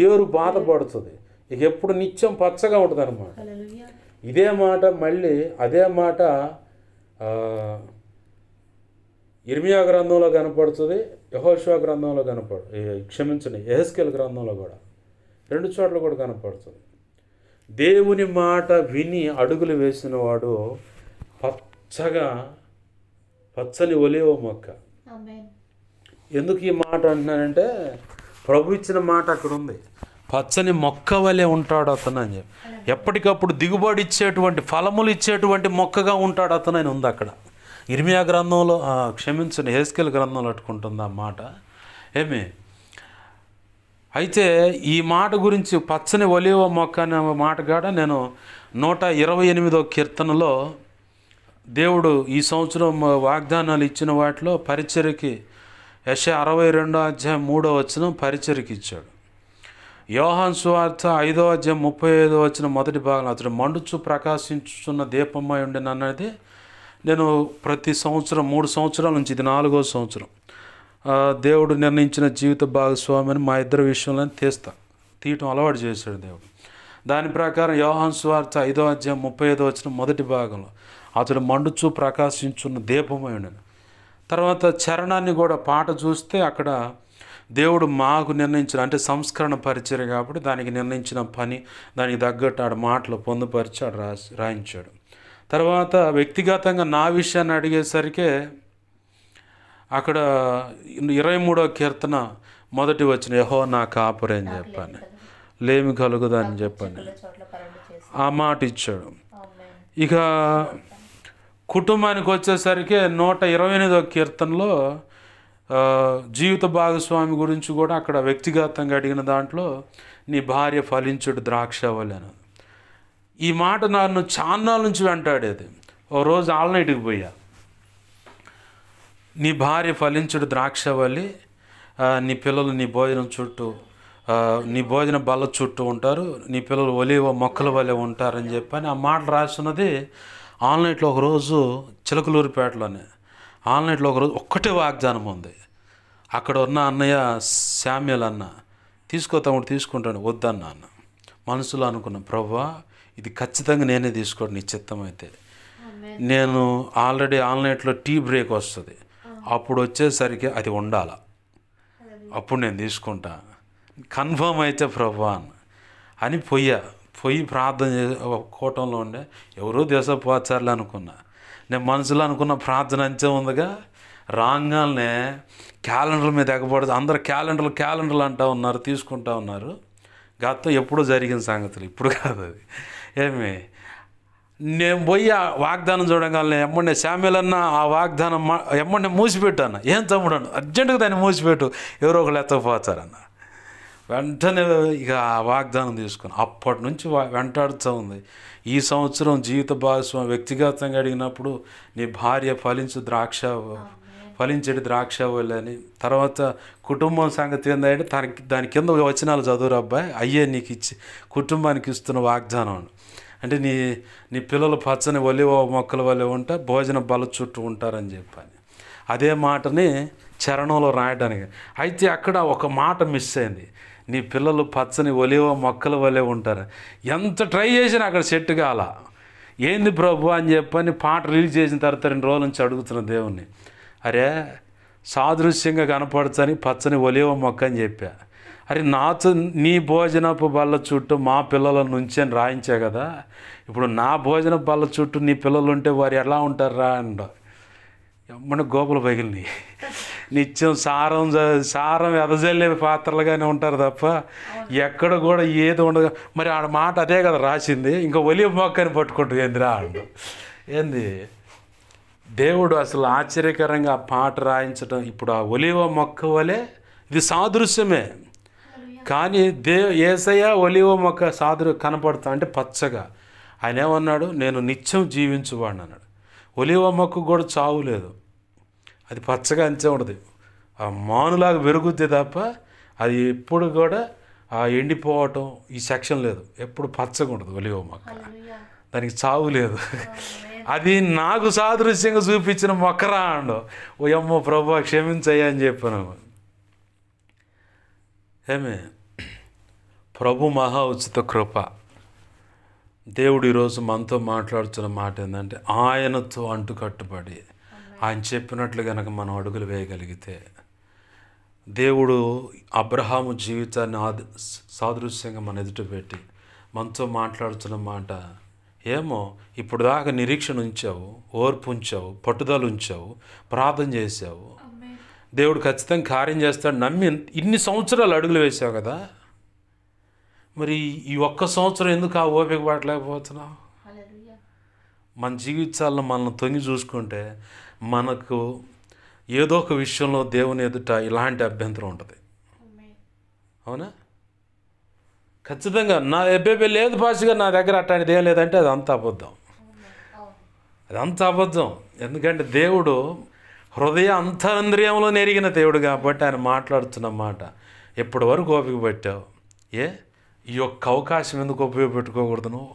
ఏరు బాధపడుతుంది. ఇక ఎప్పుడు నిత్యం పచ్చగా ఉంటుంది అన్నమాట. ఇదే మాట మళ్ళీ అదే మాట ఇర్మియా గ్రంథంలో కనపడుతుంది, యెహోషువ గ్రంథంలో యెహెజ్కేలు గ్రంథంలో కూడా 2 చోట్ల కూడా కనపడుతుంది. దేవుని మాట విని అడుగులు వేసిన వాడు పచ్చని ఒలీవ మొక్క. ఎందుకు ఈ మాట అంటున్నానంటే, ప్రభు ఇచ్చిన మాట అక్కడ ఉంది. పచ్చని మొక్క వలె ఉంటాడు అతను అని చెప్పి, ఎప్పటికప్పుడు దిగుబడి ఇచ్చేటువంటి ఫలములు ఇచ్చేటువంటి మొక్కగా ఉంటాడు అతను అని ఉంది అక్కడ. ఇర్మియా గ్రంథంలో యెహెజ్కేలు గ్రంథంలో అట్టుకుంటుంది ఆ మాట. అయితే ఈ మాట గురించి పచ్చని ఒలీవ మొక్క అనే మాట కాడ నేను 128వ కీర్తనలో దేవుడు ఈ సంవత్సరం వాగ్దానాలు ఇచ్చిన వాటిలో పరిచర్యకి యెషయా 62వ అధ్యాయం 3వ వచనం పరిచర్యకి ఇచ్చాడు. యోహాను సువార్త 5వ అధ్యాయం 35వ వచనం మొదటి భాగంలో అతడు మండుచు ప్రకాశించుచున్న దీపమై ఉండేను అన్నది నేను ప్రతి సంవత్సరం 3 సంవత్సరాల నుంచి ఇది 4వ సంవత్సరం దేవుడు నిర్ణయించిన జీవిత భాగస్వామిని మా ఇద్దరి విషయంలో తీయటం అలవాటు చేశాడు దేవుడు. దాని ప్రకారం యోహాను సువార్త 5వ అధ్యాయం 35వ వచనం మొదటి భాగంలో అతడు మండుచు ప్రకాశించున్న దీపమై ఉండెను. తర్వాత చరణాన్ని కూడా పాట చూస్తే అక్కడ దేవుడు మాకు నిర్ణయించిన, అంటే సంస్కరణ పరిచర్య కాబట్టి దానికి నిర్ణయించిన పని, దానికి తగ్గట్టు ఆడ మాటలు పొందుపరిచి ఆడ రాయించాడు. తర్వాత వ్యక్తిగతంగా నా విషయాన్ని అడిగేసరికి అక్కడ 23వ కీర్తన మొదటి వచ్చిన యెహోవా నా కాపరి అని చెప్పాను, లేమి కలుగుదని చెప్పాను, ఆ మాట ఇచ్చాడు. ఇక కుటుంబానికి వచ్చేసరికి 128వ కీర్తనలో జీవిత భాగస్వామి గురించి కూడా అక్కడ వ్యక్తిగతంగా అడిగిన దాంట్లో నీ భార్య ఫలించుడు ద్రాక్షవల్లి అని. ఈ మాట నన్ను చాన్నాళ్ళ నుంచి వెంటాడేది. ఓ రోజు ఆల్నైట్కి పోయా, నీ భార్య ఫలించుడు ద్రాక్షవల్లి, నీ పిల్లలు నీ భోజనం చుట్టూ నీ భోజన బల్ల చుట్టూ ఉంటారు, నీ పిల్లలు ఒలీవ మొక్కల వలె ఉంటారని చెప్పని ఆ మాట రాస్తున్నది ఆన్లైన్లో ఒకరోజు చిలకలూరిపేటలోనే ఆన్లైన్లో ఒకరోజు ఒక్కటే వాగ్దానం ఉంది. అక్కడ ఉన్న అన్నయ్య శామ్యుల్ అన్న తమ్ముడు తీసుకుంటాను వద్దన్న అన్న. మనసులో అనుకున్నా, ప్రభువా ఇది ఖచ్చితంగా నేనే తీసుకోండి నీ చిత్తం అయితే. నేను ఆల్రెడీ ఆన్లైన్లో టీ బ్రేక్ వస్తుంది, అప్పుడు వచ్చేసరికి అది ఉండాల, అప్పుడు నేను తీసుకుంటా, కన్ఫర్మ్ అయితే ప్రభువా అని పోయి ప్రార్థన కూటంలో ఉండే ఎవరో దేశోపచారాలు అనుకున్నా. నేను మనసులో అనుకున్న ప్రార్థన అంతే ఉందిగా, రాగానే క్యాలెండర్ మీద ఎగబడదు. అందరు క్యాలెండర్లు అంటూ ఉన్నారు, తీసుకుంటా ఉన్నారు. గతం ఎప్పుడో జరిగిన సంగతులు, ఇప్పుడు కాదు అది. నేను పోయి ఆ వాగ్దానం చూడగానే ఎమ్మండే శామ్యుల్ అన్న ఆ వాగ్దానం ఎమ్మండే మూసిపెట్టాను. ఏం తమ్ముడు అర్జెంటుగా దాన్ని మూసిపెట్టు, ఎవరో ఒకళ్ళు ఎత్తకపోతారన్న. వెంటనే ఇక ఆ వాగ్దానం తీసుకుని అప్పటి నుంచి వెంటాడుతూ ఉంది. ఈ సంవత్సరం జీవిత భాగస్వామి వ్యక్తిగతంగా అడిగినప్పుడు నీ భార్య ఫలించేది ద్రాక్షవల్లి అని. తర్వాత కుటుంబం సంగతి ఏంటంటే దాని కింద వచనాలు చదువురు అబ్బాయి, అయ్యే నీకు ఇచ్చి కుటుంబానికి ఇస్తున్న వాగ్దానం అంటే నీ పిల్లలు పచ్చని ఒలీవ మొక్కల వల్లే ఉంటా, భోజన బల చుట్టూ ఉంటారని చెప్పని అదే మాటని చరణంలో రాయడానికి. అయితే అక్కడ ఒక మాట మిస్ అయింది, నీ పిల్లలు పచ్చని ఒలీవ మొక్కల వల్లే ఉంటారు. ఎంత ట్రై చేసినా అక్కడ సెట్ కాల. ఏంది ప్రభు అని చెప్పని పాట రిలీజ్ చేసిన తర్వాత 2 రోజుల నుంచి అడుగుతున్న దేవుణ్ణి, అరే సాదృశ్యంగా కనపడచ్చని పచ్చని ఒలీవ మొక్క అని చెప్పా. అరే నీ భోజనపు బల్ల చుట్టూ మా పిల్లల నుంచి అని రాయించే కదా, ఇప్పుడు నా భోజన బల్ల చుట్టూ నీ పిల్లలు ఉంటే వారు ఎలా ఉంటారా అండ. ఎమ్మని గోపులు పగిలినాయి. నిత్యం సారం ఎదజల్లే పాత్రలుగానే ఉంటారు తప్ప ఎక్కడ కూడా ఏది ఉండదు. మరి ఆడ మాట అదే కదా రాసింది. ఇంకా ఒలివ మొక్కని పట్టుకుంటుంది ఏందిరా అండు. ఏంది దేవుడు అసలు ఆశ్చర్యకరంగా ఆ పాట రాయించడం. ఇప్పుడు ఆ ఒలివ మొక్క వలె ఇది సాదృశ్యమే, కానీ యేసయ్య ఒలివ మొక్క కనపడతా అంటే పచ్చగా. ఆయన ఏమన్నాడు, నేను నిత్యం జీవించువాడిని అన్నాడు. ఒలివ మొక్క కూడా చావు లేదు, అది పచ్చగా అంతే ఉండదు. ఆ మానులాగా పెరుగుద్ది తప్ప అది ఎప్పుడు కూడా ఆ ఎండిపోవటం ఈ సెక్షన్ లేదు. ఎప్పుడు పచ్చగా ఉండదు ఒలివ మొక్క, దానికి చావు లేదు. అది నాకు సాదృశ్యంగా చూపించిన మొక్కరా అండు. ఓ అమ్మో ప్రభు క్షమించయ్యా అని చెప్పాను. ఏమే ప్రభు మహా ఉచిత కృప. దేవుడు ఈరోజు మనతో మాట్లాడుతున్న మాట ఏంటంటే, ఆయనతో అంటుకట్టుబడి ఆయన చెప్పినట్లు కనుక మనం అడుగులు వేయగలిగితే, దేవుడు అబ్రహాము జీవితాన్ని సాదృశ్యంగా మన ఎదుట పెట్టి మనతో మాట్లాడుతున్న మాట, ఏమో ఇప్పుడు దాకా నిరీక్షణ ఉంచావు, ఓర్పు ఉంచావు, పట్టుదల ఉంచావు, ప్రార్థన చేసావు, దేవుడు ఖచ్చితంగా కార్యం చేస్తాడు నమ్మి ఇన్ని సంవత్సరాలు అడుగులు వేసావు కదా, మరి ఈ ఒక్క సంవత్సరం ఎందుకు ఆ ఓపిక పడలేకపోతున్నావు? మన జీవితాలను మనం తొంగి చూసుకుంటే మనకు ఏదో ఒక విషయంలో దేవుని ఎదుట ఇలాంటి అభ్యంతరం ఉంటుంది. అవునా? ఖచ్చితంగా నా ఎబ్బేబే లేదు పాస్గా నా దగ్గర అట్లాంటిది ఏం లేదంటే అది అంత అబద్ధం, అది అంత అబద్ధం. ఎందుకంటే దేవుడు హృదయ అంతరంద్రియంలో నెరిగిన దేవుడు కాబట్టి ఆయన మాట్లాడుతున్న మాట ఎప్పటి వరకు ఓపిక పెట్టావు? ఈ యొక్క అవకాశం ఎందుకు ఉపయోగపెట్టుకోకూడదు? నువ్వు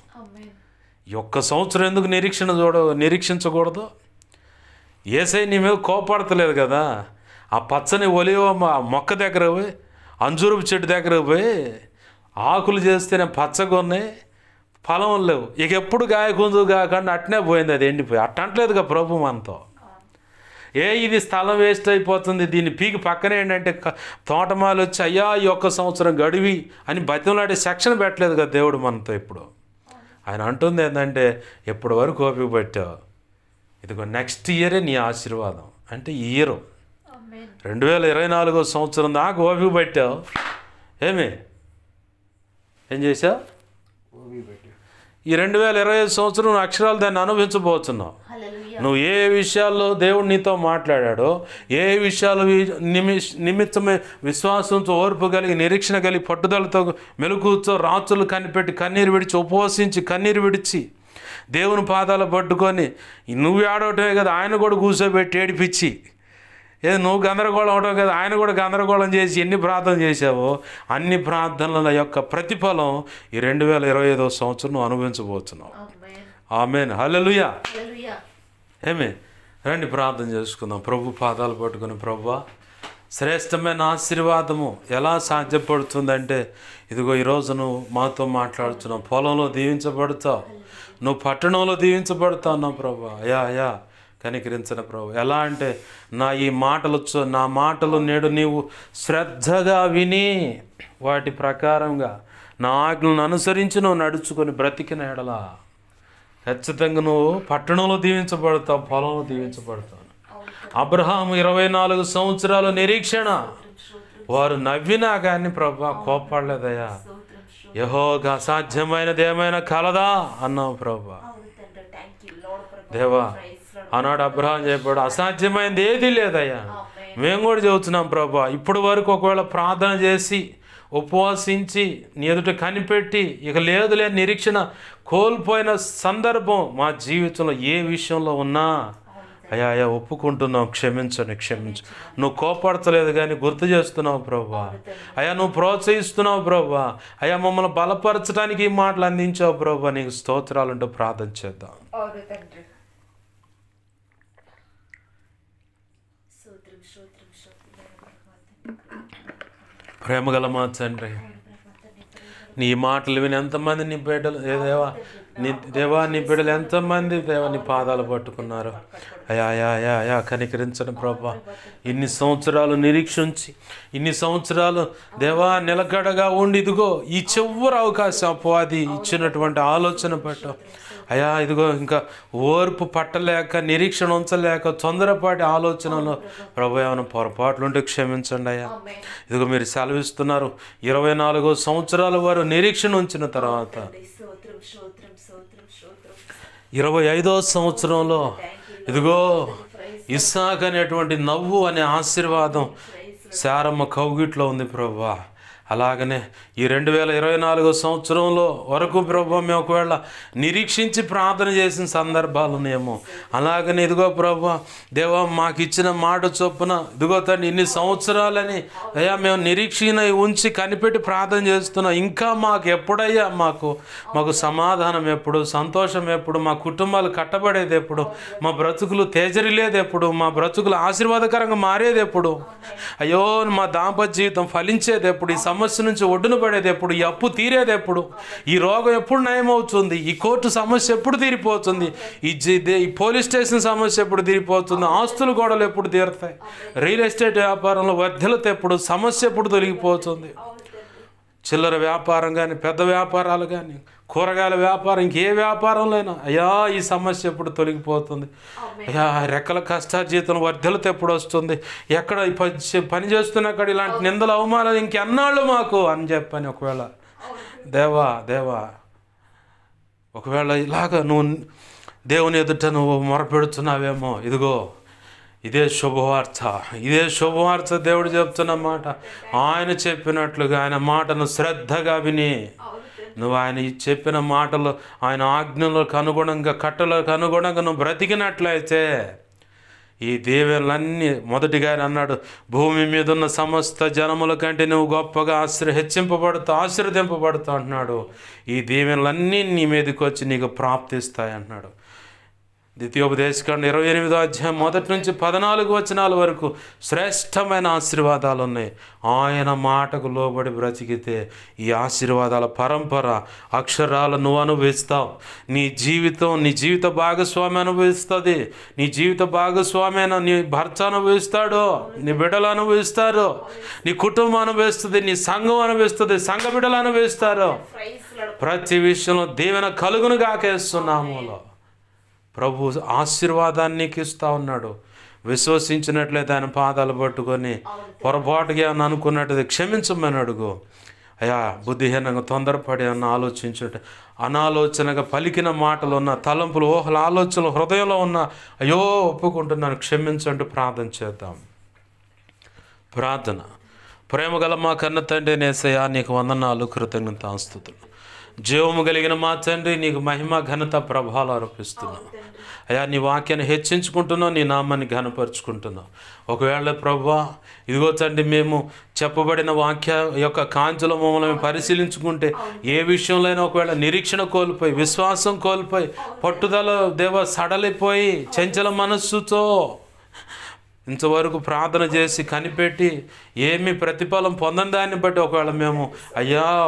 ఈ ఒక్క సంవత్సరం ఎందుకు నిరీక్షించకూడదు? యేసయ్య నీ మీద కోపడతలేదు కదా. ఆ పచ్చని ఒలివ మొక్క దగ్గర పోయి, అంజూరపు చెట్టు దగ్గర పోయి ఆకులు చేస్తేనే పచ్చగా ఉన్నాయి, ఫలం లేవు, ఇక ఎప్పుడు గాయకుందు కాకుండా అట్నే పోయింది, అది ఎండిపోయి. అట్టంటలేదుగా ప్రభు మనతో. ఇది స్థలం వేస్ట్ అయిపోతుంది, దీన్ని పీకి పక్కనే ఏంటంటే తోటమాలు వచ్చి అయ్యా ఈ ఒక్క సంవత్సరం గడివి అని బతిమలాడే సెక్షన్ పెట్టలేదు కదా దేవుడు మనతో. ఇప్పుడు ఆయన అంటుంది ఏంటంటే, ఎప్పటి వరకు ఓపిక పెట్టావు, ఇదిగో నెక్స్ట్ ఇయరే నీ ఆశీర్వాదం. అంటే ఈ ఇయర్ 2024 సంవత్సరం దాకా ఓపిక పెట్టావు, ఏం చేసావు? ఈ 2025 సంవత్సరం నువ్వు అక్షరాలు దాన్ని అనుభవించబోతున్నావు. నువ్వు ఏ విషయాల్లో దేవుడు నీతో మాట్లాడాడో, ఏ విషయాలు నిమిత్తమే విశ్వాసంతో, ఓర్పు కలిగి, నిరీక్షణ కలిగి, పట్టుదలతో, మెలకువతో రాత్రులు కనిపెట్టి కన్నీరు విడిచి, ఉపవసించి కన్నీరు విడిచి దేవుని పాదాలు పట్టుకొని నువ్వు ఏడవటమే కదా, ఆయన కూడా కూర్చోబెట్టి ఏడిపించి, నువ్వు గందరగోళం అవడం కదా, ఆయన కూడా గందరగోళం చేసి ఎన్ని ప్రార్థన చేసావో అన్ని ప్రార్థనల యొక్క ప్రతిఫలం ఈ 2025 సంవత్సరం నువ్వు అనుభవించబోతున్నావు. ఆమేన్, హల్లెలూయా. రండి ప్రార్థన చేసుకుందాం. ప్రభు పాదాలు పట్టుకుని, ప్రభువా శ్రేష్టమైన ఆశీర్వాదము ఎలా సాధ్యపడుతుందంటే, ఇదిగో ఈరోజు నువ్వు మాతో మాట్లాడుతున్నావు. పొలంలో దీవించబడతావు, నువ్వు పట్టణంలో దీవించబడతావు నా ప్రభువా. అయా కనికరించిన ప్రభు. ఎలా అంటే, నా మాటలు నేడు నీవు శ్రద్ధగా విని వాటి ప్రకారంగా నా ఆజ్ఞలను అనుసరించి నువ్వు నడుచుకొని బ్రతికిన ఎడలా ఖచ్చితంగా నువ్వు పట్టణంలో దీవించబడతావు, పొలంలో దీవించబడతావు. అబ్రహాము 24 సంవత్సరాల నిరీక్షణ, వారు నవ్వినా కానీ ప్రభా కోపడలేదయ్యా. యెహోవాకు అసాధ్యమైనది ఏమైనా కలదా అన్నావు ప్రభా. దేవా ఆనాడు అబ్రహాం చెప్పాడు, అసాధ్యమైనది ఏది లేదయ్యా. మేము కూడా చెబుతున్నాం ప్రభా, ఇప్పటి వరకు ఒకవేళ ప్రార్థన చేసి ఉపవాసించి నీ ఎదుట కనిపెట్టి ఇక లేదులే నిరీక్షణ కోల్పోయిన సందర్భం మా జీవితంలో ఏ విషయంలో ఉన్నా అయ్యా ఒప్పుకుంటున్నావు, క్షమించు. నువ్వు కోపడతలేదు కానీ గుర్తు చేస్తున్నావు ప్రభా. అయ్యా నువ్వు ప్రోత్సహిస్తున్నావు ప్రభా. అయ్యా మమ్మల్ని బలపరచడానికి ఈ మాటలు అందించావు ప్రభా. నీకు స్తోత్రాలుంటూ ప్రార్థన చేద్దాం. ప్రేమగల మా తండ్రి, నీ మాటలు విని ఎంతమంది నీ బిడ్డలు ఏదేవా నీ దేవా, నీ బిడ్డలు ఎంతమంది దేవా నీ పాదాలు పట్టుకున్నారు. అయా అయా అయా అయా కనికరించండి ప్రభా. ఇన్ని సంవత్సరాలు నిరీక్షించి, ఇన్ని సంవత్సరాలు దేవా నిలకడగా ఉండి, ఇదిగో ఈ చివరి అవకాశం అపవాది ఇచ్చినటువంటి ఆలోచన పట్టు అయా, ఇదిగో ఇంకా ఓర్పు పట్టలేక, నిరీక్షణ ఉంచలేక, తొందరపాటి ఆలోచనలో ప్రభు ఏమైనా పొరపాట్లు ఉంటే క్షమించండి అయ్యా. ఇదిగో మీరు సెలవిస్తున్నారు 24 సంవత్సరాల వారు నిరీక్షణ ఉంచిన తర్వాత 25వ సంవత్సరంలో ఇదిగో ఇస్సాకు అనేటువంటి నవ్వు అనే ఆశీర్వాదం శారమ్మ కౌగిట్లో ఉంది ప్రభువా. అలాగనే ఈ 2024 సంవత్సరంలో వరకు ప్రభు మేము ఒకవేళ నిరీక్షించి ప్రార్థన చేసిన సందర్భాలు ఉన్నాయేమో. అలాగనే ఇదిగో ప్రభు దేవా, మాకు ఇచ్చిన మాట చొప్పున ఇదిగో తండ్రి ఇన్ని సంవత్సరాలని అయ్యా మేము నిరీక్షణ ఉంచి కనిపెట్టి ప్రార్థన చేస్తున్నాం. ఇంకా మాకు ఎప్పుడయ్యా మాకు సమాధానం ఎప్పుడు, సంతోషం ఎప్పుడు, మా కుటుంబాలు కట్టబడేది ఎప్పుడు, మా బ్రతుకులు తేజరిలేది ఎప్పుడు, మా బ్రతుకులు ఆశీర్వాదకరంగా మారేది ఎప్పుడు, అయ్యో మా దాంపత్య జీవితం ఫలించేది ఎప్పుడు, ఈ సమస్య నుంచి ఒడ్డున పడేది ఎప్పుడు, ఈ అప్పు తీరేది ఎప్పుడు, ఈ రోగం ఎప్పుడు నయమవుతుంది, ఈ కోర్టు సమస్య ఎప్పుడు తీరిపోతుంది, ఈ పోలీస్ స్టేషన్ సమస్య ఎప్పుడు తీరిపోతుంది, ఆస్తుల గోడలు ఎప్పుడు తీరుతాయి, రియల్ ఎస్టేట్ వ్యాపారంలో వర్ధలత ఎప్పుడు, సమస్య ఎప్పుడు తొలగిపోతుంది, చిల్లర వ్యాపారం కానీ, పెద్ద వ్యాపారాలు కానీ, కూరగాయల వ్యాపారం, ఇంకే వ్యాపారంలో అయినా అయ్యా ఈ సమస్య ఎప్పుడు తొలగిపోతుంది, అయ్యా రెక్కల కష్టార్జితం వర్ధలత ఎప్పుడు వస్తుంది, ఎక్కడ పని చేస్తున్నక్కడ ఇలాంటి నిందలు అవమానాలు ఇంకెన్నాళ్ళు మాకు అని చెప్పని ఒకవేళ దేవా ఒకవేళ ఇలాగ నువ్వు దేవుని ఎదుట నువ్వు మొరపెడుతున్నావేమో, ఇదిగో ఇదే శుభవార్త దేవుడు చెప్తున్నమాట. ఆయన చెప్పినట్లుగా ఆయన మాటను శ్రద్ధగా విని నువ్వు ఆయన చెప్పిన మాటలు, ఆయన ఆజ్ఞలకు అనుగుణంగా, కట్టలకు అనుగుణంగా నువ్వు బ్రతికినట్లయితే ఈ దీవెనలన్నీ, మొదటిగా అన్నాడు భూమి మీద ఉన్న సమస్త జనముల కంటే నువ్వు గొప్పగా ఆశీర్వదింపబడతావు అంటున్నాడు. ఈ దీవెనలన్నీ నీ మీదకి వచ్చి నీకు ప్రాప్తిస్తాయి అంటున్నాడు. ద్వితీయోపదేశకాండం 28వ అధ్యాయం 1 నుంచి 14 వచనాల వరకు శ్రేష్టమైన ఆశీర్వాదాలు ఉన్నాయి. ఆయన మాటకు లోబడి బ్రతికితే ఈ ఆశీర్వాదాల పరంపర అక్షరాలు నువ్వు అనుభవిస్తావు. నీ జీవిత భాగస్వామి అనుభవిస్తుంది. నీ జీవిత భాగస్వామి నీ భర్త అనుభవిస్తాడు, నీ బిడ్డలు అనుభవిస్తారు, నీ కుటుంబం అనుభవిస్తుంది, నీ సంఘం అనుభవిస్తుంది, సంఘ బిడ్డలు అనుభవిస్తారు. ప్రతి విషయంలో దీవెన కలుగును గాకేస్తున్నాములో ప్రభు ఆశీర్వాదాన్ని నీకు ఇస్తా ఉన్నాడు. విశ్వసించినట్లయితే ఆయన పాదాలు పట్టుకొని పొరపాటుగా అని అనుకున్నట్టు క్షమించమని అడుగు. అయ్యా బుద్ధిహీనంగా తొందరపడి అన్న ఆలోచించుంటే, అనాలోచనగా పలికిన మాటలు ఉన్న తలంపులు, ఊహల ఆలోచనలు హృదయంలో ఉన్న అయ్యో ఒప్పుకుంటున్నాను క్షమించంటూ ప్రార్థన చేద్దాం. ప్రార్థన. ప్రేమ గల మా కన్న తండ్రి యేసయ్యా, నీకు వందనాలు, కృతజ్ఞతాస్తుతులు. జీవము కలిగిన మా తండ్రి, నీకు మహిమ ఘనత ప్రభావాలు ఆరోపిస్తున్నావు అయ్యా. నీ వాక్యాన్ని హెచ్చించుకుంటున్నావు, నీ నామాన్ని ఘనపరుచుకుంటున్నావు. ఒకవేళ ప్రభువా ఇదిగో తండ్రి, మేము చెప్పబడిన వాక్య యొక్క కాంచెలో మమ్మల్ని పరిశీలించుకుంటే ఏ విషయంలో అయినా ఒకవేళ నిరీక్షణ కోల్పోయి, విశ్వాసం కోల్పోయి, పట్టుదల సడలిపోయి, చంచల మనస్సుతో ఇంతవరకు ప్రార్థన చేసి కనిపెట్టి ఏమి ప్రతిఫలం పొందని దాన్ని బట్టి ఒకవేళ మేము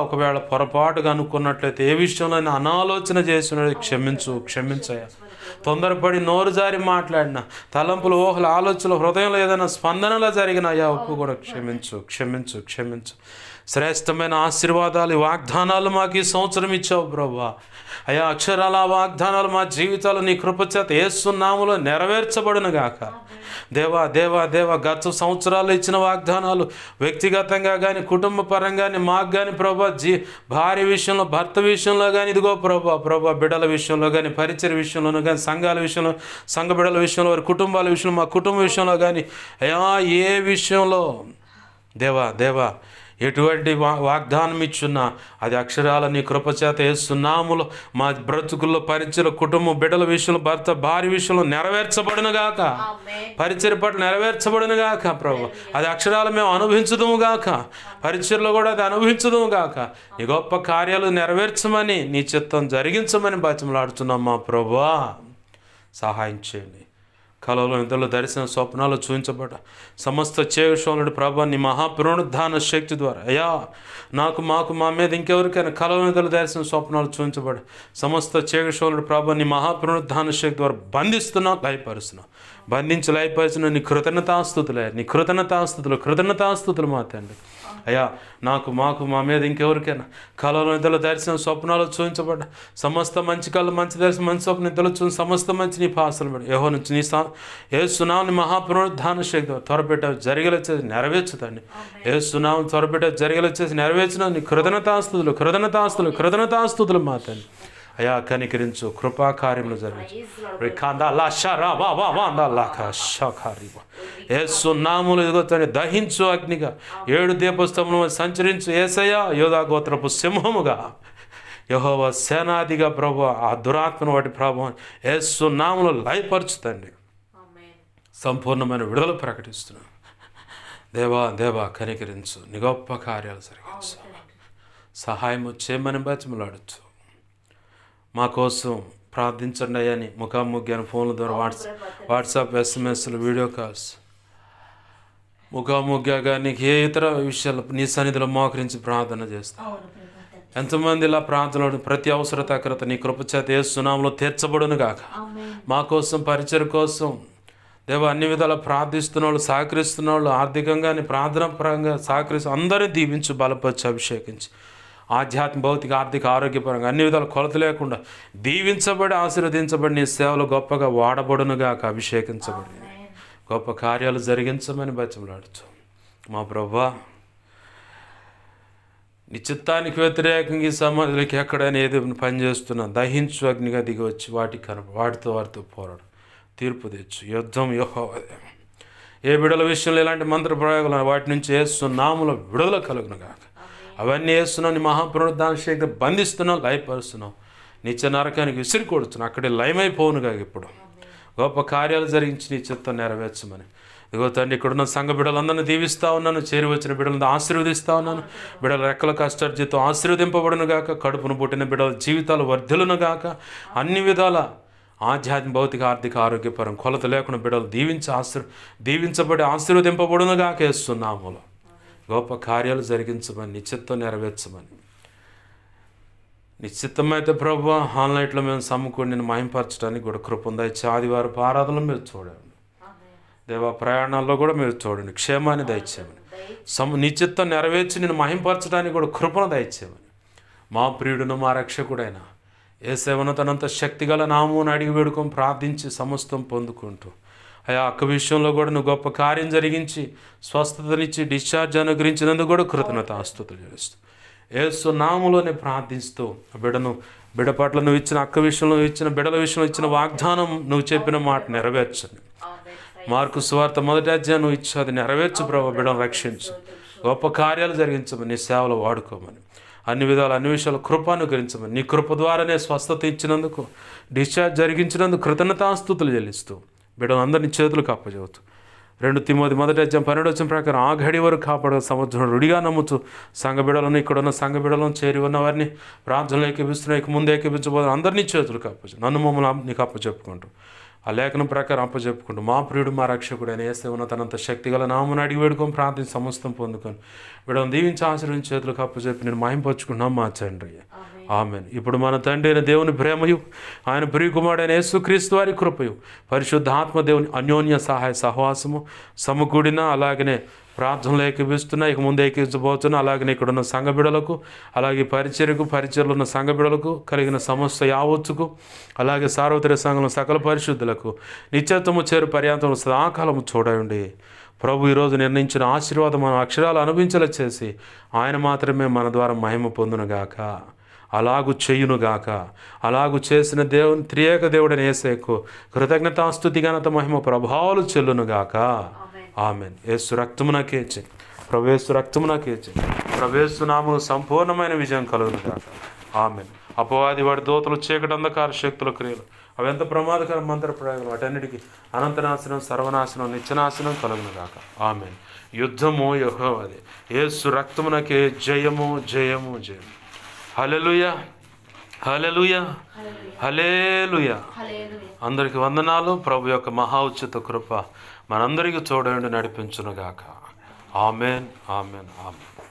ఒకవేళ పొరపాటుగా అనుకున్నట్లయితే, ఏ విషయంలో అనాలోచన చేసినది క్షమించయ్యా. తొందరపడి నోరు జారి మాట్లాడిన తలంపులు, ఊహలు, ఆలోచనలు, హృదయంలో ఏదైనా స్పందనలా జరిగిన ఒప్పు కూడా క్షమించు. శ్రేష్టమైన ఆశీర్వాదాలు, వాగ్దానాలు మాకు ఈ సంవత్సరం ఇచ్చావు ప్రభువా. అక్షరాల వాగ్దానాలు మా జీవితాలు నీ కృపచేత యేసు నామములో నెరవేర్చబడును గాక. దేవా గత సంవత్సరాలు ఇచ్చిన వాగ్దానాలు వ్యక్తిగతంగా కానీ, కుటుంబ పరంగాని మాకు కానీ ప్రభా, భార్య విషయంలో, భర్త విషయంలో కానీ, ఇదిగో ప్రభా బిడ్డల విషయంలో కానీ, పరిచయ విషయంలో కానీ, సంఘాల విషయంలో, సంఘ బిడ్డల విషయంలో, వారి కుటుంబాల విషయంలో, మా కుటుంబ విషయంలో కానీ ఏ విషయంలో దేవా ఎటువంటి వాగ్దానం ఇచ్చున్నా అది అక్షరాల నీ కృపచేత యేసునామములో మా బ్రతుకుల్లో, పరిచయ, కుటుంబం, బిడ్డల విషయంలో, భర్త భార్య విషయంలో నెరవేర్చబడును గాక. పరిచయ పట్ల నెరవేర్చబడును గాక ప్రభు. అది అక్షరాలు మేము అనుభవించదుము గాక, పరిచయలో కూడా అది అనుభవించదుము గాక. నీ గొప్ప కార్యాలు నెరవేర్చమని, నీ చిత్తం జరిగించమని బతిమలాడుతున్నాం మా ప్రభువా. సహాయం చేయండి. కలలో నిద్రలో దర్శన స్వప్నాలు చూపించబడ్డ సమస్త చేయుషోనుడు ప్రభా నీ మహాపునరుద్ధాన శక్తి ద్వారా అయ్యా మాకు మా మీద ఇంకెవరికైనా కలలో నిద్రలో దర్శన స్వప్నాలు చూపించబడ్డ సమస్త చేయుషోనుడు ప్రభా నీ మహాపునరుద్ధాన శక్తి ద్వారా బంధిస్తున్నావు, లయపరుస్తున్నావు. బంధించి లయపరిచిన నీ కృతజ్ఞతాస్తుతులు మా తండ్రి. అయ్యా మాకు మా మీద ఇంకెవరికైనా కలలో నిద్రలో దర్శన స్వప్నాలు చూపించబడ్డ సమస్త మంచి కళ మంచి దర్శనం మంచి స్వప్న నిద్రలో చూసి సమస్త మంచి నీ పాసలు పడి యెహోవా నుంచి యేసునామమున మహాపునరుద్ధాన శక్తి త్వరపెట్ట జరిగేలా నెరవేర్చుతండి. యేసునామం త్వరపెట్ట జరిగేలా నెరవేర్చిన నీ కృతజ్ఞతాస్తుతులు మా తండ్రి. అయా కనికరించు, కృపాకార్యములు జరిగించు. యేసునామములో ఇదిగోతండి దహించు అగ్నిగా 7 దీపస్తంభములు సంచరించు యేసయ్యా యోధా గోత్రపు సింహముగా యెహోవా సేనాధిగా ప్రభు ఆ దురాత్మను వాటి ప్రభు యేసునామములో లయపరచుతండి. సంపూర్ణమైన విడుదల ప్రకటిస్తున్నాను. దేవా కనికరించు, నీ గొప్ప కార్యాలు జరిగించు, సహాయము చేయమని బతిమలాడచ్చు. మా కోసం ప్రార్థించండి అయ్యని ముఖాముఖి అని ఫోన్ల ద్వారా వాట్సాప్ ఎస్ఎంఎస్లు వీడియో కాల్స్ ముఖాముఖిగా నీకు ఏ ఇతర విషయాలు నీ సన్నిధిలో మోకరించి ప్రార్థన చేస్తాం. ఎంతమంది ఇలా ప్రార్థనలు ప్రతి అవసరత అక్రత నీ కృపచేత యేసునామములో తీర్చబడును గాక. మా కోసం పరిచయం కోసం దేవా అన్ని విధాలా ప్రార్థిస్తున్న వాళ్ళు సహకరిస్తున్న వాళ్ళు ఆర్థికంగా నీ ప్రార్థన పరంగా సహకరిస్తూ అందరినీ దీవించు, బలపరిచి, అభిషేకించి ఆధ్యాత్మిక భౌతిక ఆర్థిక ఆరోగ్యపరంగా అన్ని విధాలు కొలత లేకుండా దీవించబడి ఆశీర్వదించబడి నీ సేవలు గొప్పగా వాడబడునుగాక, అభిషేకించబడి గొప్ప కార్యాలు జరిగించమని బతిమలాడుచు. మా ప్రభువా నీ చిత్తానికి వ్యతిరేకంగా ఈ సమాధికి ఎక్కడైనా ఏదో పనిచేస్తున్నా దహించు అగ్నిగా దిగి వచ్చి వాటితో పోరాడు, తీర్పు తెచ్చు. యుద్ధం యెహోవాదే. ఏ బిడల విషయంలో ఇలాంటి మంత్ర ప్రయోగాలు వాటి నుంచి యేసునామములో విడుదల కలుగునుగాక. అవన్నీ వేస్తున్నావు, నీ మహాపునరుద్ధాన శక్తి బంధిస్తున్నావు, లయపరుస్తున్నావు, నిత్య నరకానికి విసిరి కొడుతున్నావు, అక్కడే లయమైపోనుగా. ఇప్పుడు గొప్ప కార్యాలు జరిగించి నీ చిత్తం నెరవేర్చమని ఇదిగో తండ్రి ఇక్కడున్న సంఘ బిడ్డలందరినీ దీవిస్తూ ఉన్నాను, చేరి వచ్చిన బిడ్డలను ఆశీర్వదిస్తూ ఉన్నాను. బిడ్డల రెక్కల కష్టార్జితం ఆశీర్వదింపబడును గాక, కడుపును పుట్టిన బిడ్డల జీవితాలు వర్ధిల్లును గాక. అన్ని విధాల ఆధ్యాత్మిక భౌతిక ఆర్థిక ఆరోగ్యపరం కొలత లేకుండా బిడ్డలు దీవించబడి ఆశీర్వదింపబడును గాక. యేసునామములో గొప్ప కార్యాలు జరిగించమని, నిశ్చిత్తం నెరవేర్చమని. నిశ్చిత్తమైతే ప్రభు ఆన్లైన్లో మేము సమకూడి నేను మహింపరచడానికి కూడా కృప ఉంది. ఆదివారం ఆరాధనలో మీరు చూడండి దేవా, ప్రయాణాల్లో కూడా మీరు చూడండి, క్షేమాన్ని దయచేయమని. నిశ్చిత్తం నెరవేర్చి నేను మహింపరచడానికి కూడా కృపను దయచేయమని. మా ప్రియుడును మా రక్షకుడైన యేసేవను తనంత శక్తిగల నామమును అడిగి వేడుకొని ప్రార్థించి సమస్తం పొందుకుంటూ అయ్యా అక్క విషయంలో కూడా నువ్వు గొప్ప కార్యం జరిగించి స్వస్థతనిచ్చి డిశ్చార్జ్ అనుగ్రహించినందుకు కూడా కృతజ్ఞతాస్తుతులు చేస్తూ యేసునామములోనే ప్రార్థిస్తూ బిడ్డ పట్ల నువ్వు ఇచ్చిన అక్క విషయంలో ఇచ్చిన బిడ్డల విషయంలో ఇచ్చిన వాగ్దానం నువ్వు చెప్పిన మాట నెరవేర్చండి. మార్కు సువార్త 1వ అధ్యాయం నువ్వు ఇచ్చి అది నెరవేర్చు ప్రభు, బిడ్డను రక్షించు, గొప్ప కార్యాలు జరిగించమని, నీ సేవలో వాడుకోమని, అన్ని విధాలు అన్ని విషయాలు కృప అనుగ్రహించమని. నీ కృప ద్వారానే స్వస్థత ఇచ్చినందుకు డిశ్చార్జ్ జరిగించినందుకు కృతజ్ఞతాస్తుతులు చెల్లిస్తూ బిడ్డలు అందరినీ చేతులకు అప్పచెబుతూ 2 తిమోతి 1వ అధ్యాయం 12వ వచనం ప్రకారం ఆ ఘడి వరకు కాపాడే సంవత్సరం రుడిగా నమ్ముతూ సంఘ బిడ్డలను ఇక్కడున్న సంఘ బిడ్డలను చేరి ఉన్న వారిని ప్రార్థనలు ఏకీపిస్తున్నాయి, ఇక ముందు ఏకీపించబోదు అందరినీ చేతులకు అప్పచెప్పు, నన్ను మమ్మల్ని నీకు అప్పచెప్పుకుంటూ ఆ లేఖనం ప్రకారం అప్పచెప్పుకుంటూ మా ప్రియుడు మా రక్షకుడు అని యేసేవను తనంత శక్తిగల నామమును అడిగి వేడుకొని ప్రార్థించి సమస్తం పొందుకొని బిడ్డలను దీవించి ఆశీర్వదించి చేతులకు అప్పచెప్పి నేను మహింపరచుకున్నాం మా తండ్రి. ఆమెన్. ఇప్పుడు మన తండ్రి అయిన దేవుని ప్రేమయు ఆయన ప్రియకుమారుడైన యేసుక్రీస్తు వారి కృపయు పరిశుద్ధాత్మ దేవుని అన్యోన్య సహాయ సహవాసము సమకూడిన అలాగనే ప్రార్థనలు ఏకీపిస్తున్నా, ఇక ముందు ఏకీపించబోతున్నా, అలాగనే ఇక్కడున్న సంఘ బిడ్డలకు అలాగే పరిచర్లు ఉన్న సంఘ బిడ్డలకు కలిగిన సమస్త యావత్తుకు అలాగే సార్వత్రిక సంఘంలో సకల పరిశుద్ధులకు నిత్యత్వము చేరు పర్యాంతము సదాకాలము చూడండి. ప్రభు ఈరోజు నిర్ణయించిన ఆశీర్వాదం మనం అక్షరాలు అనుభవించేలా చేసి ఆయన మాత్రమే మన ద్వారా మహిమ పొందునుగాక, అలాగు చెయ్యునుగాక. అలాగు చేసిన దేవుని త్రియేక దేవుడని యేసేకు కృతజ్ఞతాస్తుతి ఘనత మహిమ ప్రభావాలు చెల్లునుగాక. ఆమెన్. యేసు రక్తమునకేచి ప్రవేశు రక్తమునకేచి ప్రవేశు నామము సంపూర్ణమైన విజయం కలుగునుగాక. ఆమెన్. అపవాది వాడి దూతలు చీకటి అంధకార శక్తుల క్రియలు అవి ఎంత ప్రమాదకర మంత్ర ప్రయోగం వాటన్నిటికీ అనంతనాశనం సర్వనాశనం నిత్యనాశనం కలుగునుగాక. ఆమెన్. యుద్ధము యెహోవాదే. యేసు రక్తమునకే జయము జయము జయము. హల్లెలూయా హల్లెలూయా, హల్లెలూయా. అందరికి వందనాలు. ప్రభు యొక్క మహా ఉచిత కృప మనందరికీ చూడండి నడిపించునుగాక. Amen, amen, amen.